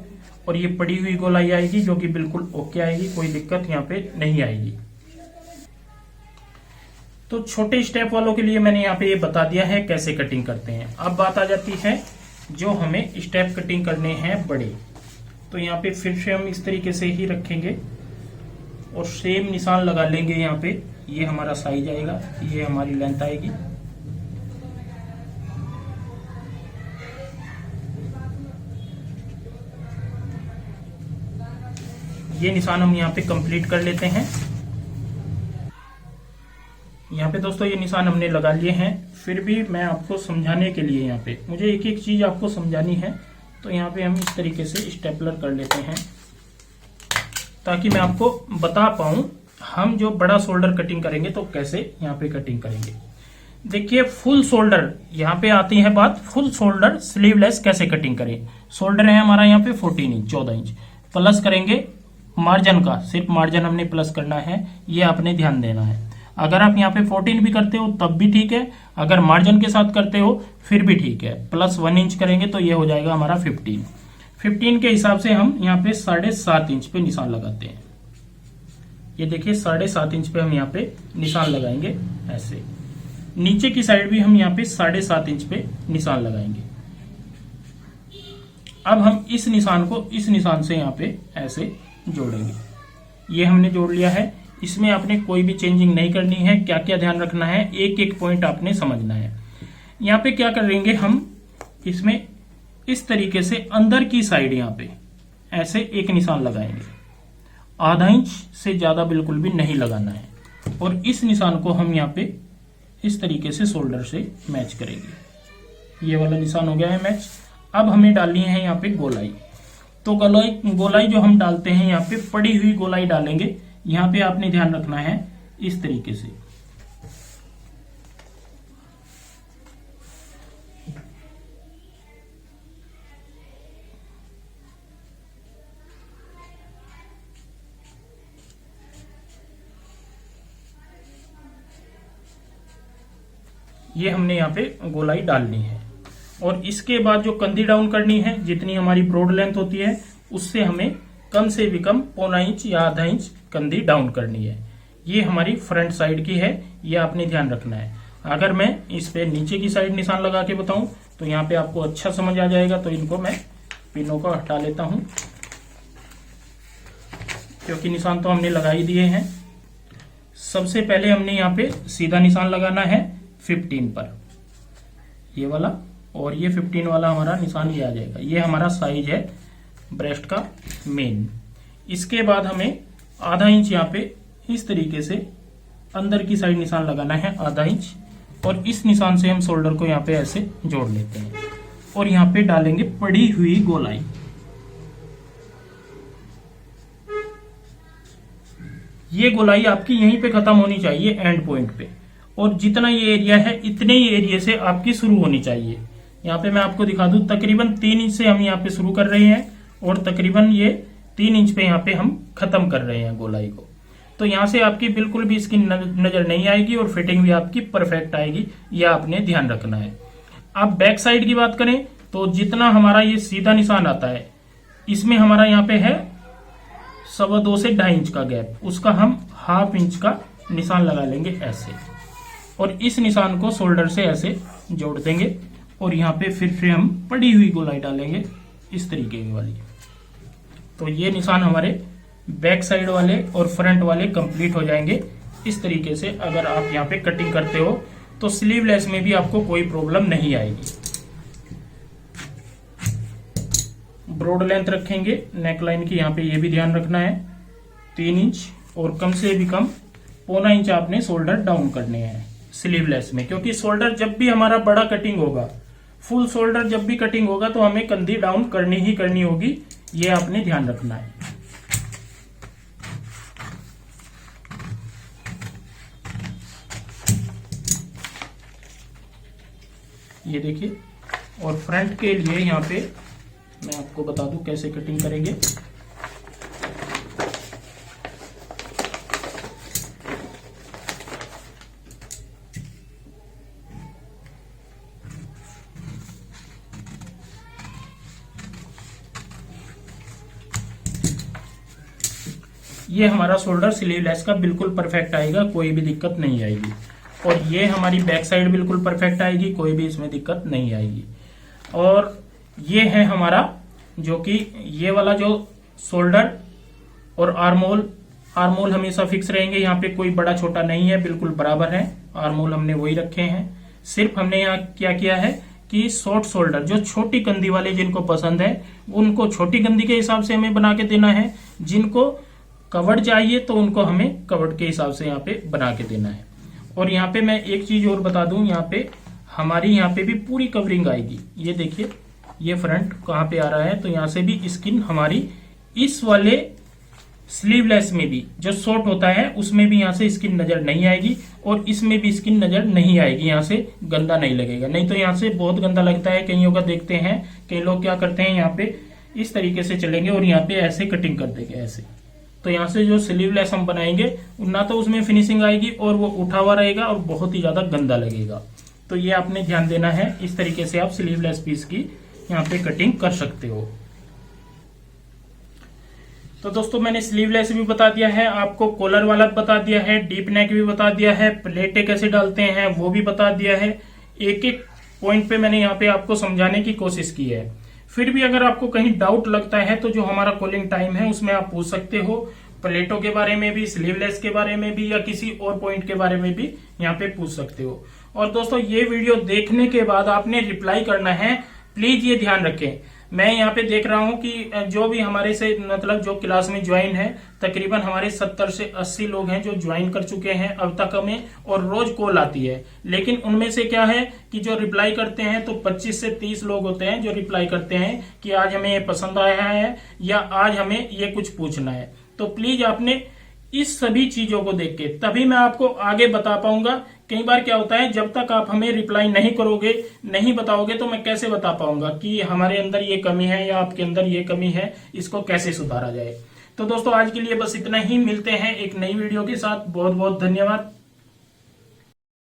और ये पड़ी हुई गोलाई आएगी जो कि बिल्कुल ओके आएगी, कोई दिक्कत यहाँ पे नहीं आएगी। तो छोटे स्टेप वालों के लिए मैंने यहाँ पे ये बता दिया है कैसे कटिंग करते हैं। अब बात आ जाती है जो हमें स्टेप कटिंग करने हैं बड़े। तो यहाँ पे फिर से हम इस तरीके से ही रखेंगे और सेम निशान लगा लेंगे। यहाँ पे ये हमारा साइज आएगा, ये हमारी लेंथ आएगी। ये निशान हम यहाँ पे कंप्लीट कर लेते हैं। यहाँ पे दोस्तों ये निशान हमने लगा लिए हैं। फिर भी मैं आपको समझाने के लिए यहाँ पे मुझे एक एक चीज आपको समझानी है, तो यहाँ पे हम इस तरीके से स्टेपलर कर लेते हैं ताकि मैं आपको बता पाऊं हम जो बड़ा शोल्डर कटिंग करेंगे तो कैसे यहाँ पे कटिंग करेंगे। देखिए फुल शोल्डर, यहाँ पे आती है बात फुल शोल्डर स्लीवलेस कैसे कटिंग करें। शोल्डर है हमारा यहाँ पे 14 इंच 14 इंच, प्लस करेंगे मार्जिन का, सिर्फ मार्जिन हमने प्लस करना है, ये आपने ध्यान देना है। अगर आप यहाँ पे 14 भी करते हो तब भी ठीक है, अगर मार्जिन के साथ करते हो फिर भी ठीक है। प्लस 1 इंच करेंगे तो ये हो जाएगा हमारा 15 के हिसाब से हम यहाँ पे 7.5 इंच पे निशान लगाते हैं। ये देखिए 7.5 इंच पे हम यहाँ पे निशान लगाएंगे ऐसे। नीचे की साइड भी हम यहाँ पे 7.5 इंच पे निशान लगाएंगे। अब हम इस निशान को इस निशान से यहाँ पे ऐसे जोड़ेंगे। ये हमने जोड़ लिया है। इसमें आपने कोई भी चेंजिंग नहीं करनी है। क्या क्या ध्यान रखना है, एक एक पॉइंट आपने समझना है। यहाँ पे क्या करेंगे हम, इसमें इस तरीके से अंदर की साइड यहाँ पे ऐसे एक निशान लगाएंगे। आधा इंच से ज्यादा बिल्कुल भी नहीं लगाना है और इस निशान को हम यहाँ पे इस तरीके से शोल्डर से मैच करेंगे। ये वाला निशान हो गया है मैच। अब हमें डालनी है यहाँ पे गोलाई। तो गोलाई जो हम डालते हैं यहाँ पे पड़ी हुई गोलाई डालेंगे। यहाँ पे आपने ध्यान रखना है इस तरीके से। ये हमने यहाँ पे गोलाई डालनी है और इसके बाद जो कंधी डाउन करनी है, जितनी हमारी ब्रॉड लेंथ होती है उससे हमें कम से भी कम 1/4 इंच या आधा इंच कंधी डाउन करनी है। ये हमारी फ्रंट साइड की है, ये आपने ध्यान रखना है। अगर मैं इस पे नीचे की साइड निशान लगा के बताऊं तो यहाँ पे आपको अच्छा समझ आ जाएगा। तो इनको मैं पिनों को हटा लेता हूं क्योंकि निशान तो हमने लगा ही दिए हैं। सबसे पहले हमने यहाँ पे सीधा निशान लगाना है 15 पर, ये वाला, और ये 15 वाला हमारा निशान ये आ जाएगा। ये हमारा साइज है ब्रेस्ट का मेन। इसके बाद हमें आधा इंच यहाँ पे इस तरीके से अंदर की साइड निशान लगाना है, आधा इंच, और इस निशान से हम शोल्डर को यहाँ पे ऐसे जोड़ लेते हैं और यहाँ पे डालेंगे पड़ी हुई गोलाई। ये गोलाई आपकी यहीं पे खत्म होनी चाहिए एंड पॉइंट पे, और जितना ये एरिया है इतने ही एरिया से आपकी शुरू होनी चाहिए। यहाँ पे मैं आपको दिखा दूं, तकरीबन 3 इंच से हम यहाँ पे शुरू कर रहे हैं और तकरीबन ये 3 इंच पे यहाँ पे हम खत्म कर रहे हैं गोलाई को। तो यहाँ से आपकी बिल्कुल भी इसकी नजर नहीं आएगी और फिटिंग भी आपकी परफेक्ट आएगी, यह आपने ध्यान रखना है। अब बैक साइड की बात करें तो जितना हमारा ये सीधा निशान आता है इसमें हमारा यहाँ पे है 2.25 से 2.5 इंच का गैप, उसका हम 1/2 इंच का निशान लगा लेंगे ऐसे, और इस निशान को शोल्डर से ऐसे जोड़ देंगे और यहाँ पे फिर से हम पड़ी हुई गोलाई डालेंगे इस तरीके की वाली। तो ये निशान हमारे बैक साइड वाले और फ्रंट वाले कंप्लीट हो जाएंगे। इस तरीके से अगर आप यहाँ पे कटिंग करते हो तो स्लीवलेस में भी आपको कोई प्रॉब्लम नहीं आएगी। ब्रॉड लेंथ रखेंगे नेक लाइन की, यहाँ पे ये भी ध्यान रखना है 3 इंच, और कम से भी कम 0.25 इंच आपने शोल्डर डाउन करने हैं स्लीवलेस में, क्योंकि शोल्डर जब भी हमारा बड़ा कटिंग होगा, फुल शोल्डर जब भी कटिंग होगा तो हमें कंधी डाउन करनी ही करनी होगी, ये आपने ध्यान रखना है। ये देखिए, और फ्रंट के लिए यहाँ पे मैं आपको बता दूं कैसे कटिंग करेंगे। ये हमारा शोल्डर स्लीवलेस का बिल्कुल परफेक्ट आएगा, कोई भी दिक्कत नहीं आएगी, और ये हमारी बैक साइड बिल्कुल परफेक्ट आएगी, कोई भी इसमें दिक्कत नहीं आएगी। और ये है हमारा जो कि ये वाला जो शोल्डर और आर्मोल हमेशा फिक्स रहेंगे, यहाँ पे कोई बड़ा छोटा नहीं है, बिल्कुल बराबर है। आर्मोल हमने वही रखे हैं, सिर्फ हमने यहाँ क्या किया है कि शॉर्ट शोल्डर जो छोटी कंधी वाले जिनको पसंद है उनको छोटी कंधी के हिसाब से हमें बना के देना है, जिनको कवर्ड चाहिए तो उनको हमें कवर्ड के हिसाब से यहाँ पे बना के देना है। और यहाँ पे मैं एक चीज और बता दूं, यहाँ पे हमारी यहाँ पे भी पूरी कवरिंग आएगी। ये देखिए, ये फ्रंट कहाँ पे आ रहा है, तो यहाँ से भी स्किन हमारी इस वाले स्लीवलेस में भी जो शॉर्ट होता है उसमें भी यहाँ से स्किन नजर नहीं आएगी, और इसमें भी स्किन नजर नहीं आएगी, यहाँ से गंदा नहीं लगेगा। नहीं तो यहाँ से बहुत गंदा लगता है, कईयों का देखते हैं, कई लोग क्या करते हैं यहाँ पे इस तरीके से चलेंगे और यहाँ पे ऐसे कटिंग कर देंगे ऐसे, तो यहाँ से जो स्लीवलेस हम बनाएंगे ना तो उसमें फिनिशिंग आएगी और वो उठा हुआ रहेगा और बहुत ही ज्यादा गंदा लगेगा। तो ये आपने ध्यान देना है, इस तरीके से आप स्लीवलेस पीस की यहाँ पे कटिंग कर सकते हो। तो दोस्तों मैंने स्लीवलेस भी बता दिया है आपको, कॉलर वाला बता दिया है, डीप नेक भी बता दिया है, प्लेटें कैसे डालते हैं वो भी बता दिया है। एक एक पॉइंट पे मैंने यहाँ पे आपको समझाने की कोशिश की है। फिर भी अगर आपको कहीं डाउट लगता है तो जो हमारा कॉलिंग टाइम है उसमें आप पूछ सकते हो, प्लेटों के बारे में भी, स्लीवलेस के बारे में भी, या किसी और पॉइंट के बारे में भी यहाँ पे पूछ सकते हो। और दोस्तों ये वीडियो देखने के बाद आपने रिप्लाई करना है, प्लीज ये ध्यान रखें। मैं यहाँ पे देख रहा हूँ कि जो भी हमारे से मतलब जो क्लास में ज्वाइन है, तकरीबन हमारे 70 से 80 लोग हैं जो ज्वाइन कर चुके हैं अब तक हमें, और रोज कॉल आती है। लेकिन उनमें से क्या है कि जो रिप्लाई करते हैं तो 25 से 30 लोग होते हैं जो रिप्लाई करते हैं कि आज हमें ये पसंद आया है या आज हमें ये कुछ पूछना है। तो प्लीज आपने इस सभी चीजों को देख के तभी मैं आपको आगे बता पाऊंगा। कई बार क्या होता है, जब तक आप हमें रिप्लाई नहीं करोगे, नहीं बताओगे, तो मैं कैसे बता पाऊंगा कि हमारे अंदर ये कमी है या आपके अंदर ये कमी है, इसको कैसे सुधारा जाए। तो दोस्तों आज के लिए बस इतना ही, मिलते हैं एक नई वीडियो के साथ। बहुत बहुत धन्यवाद।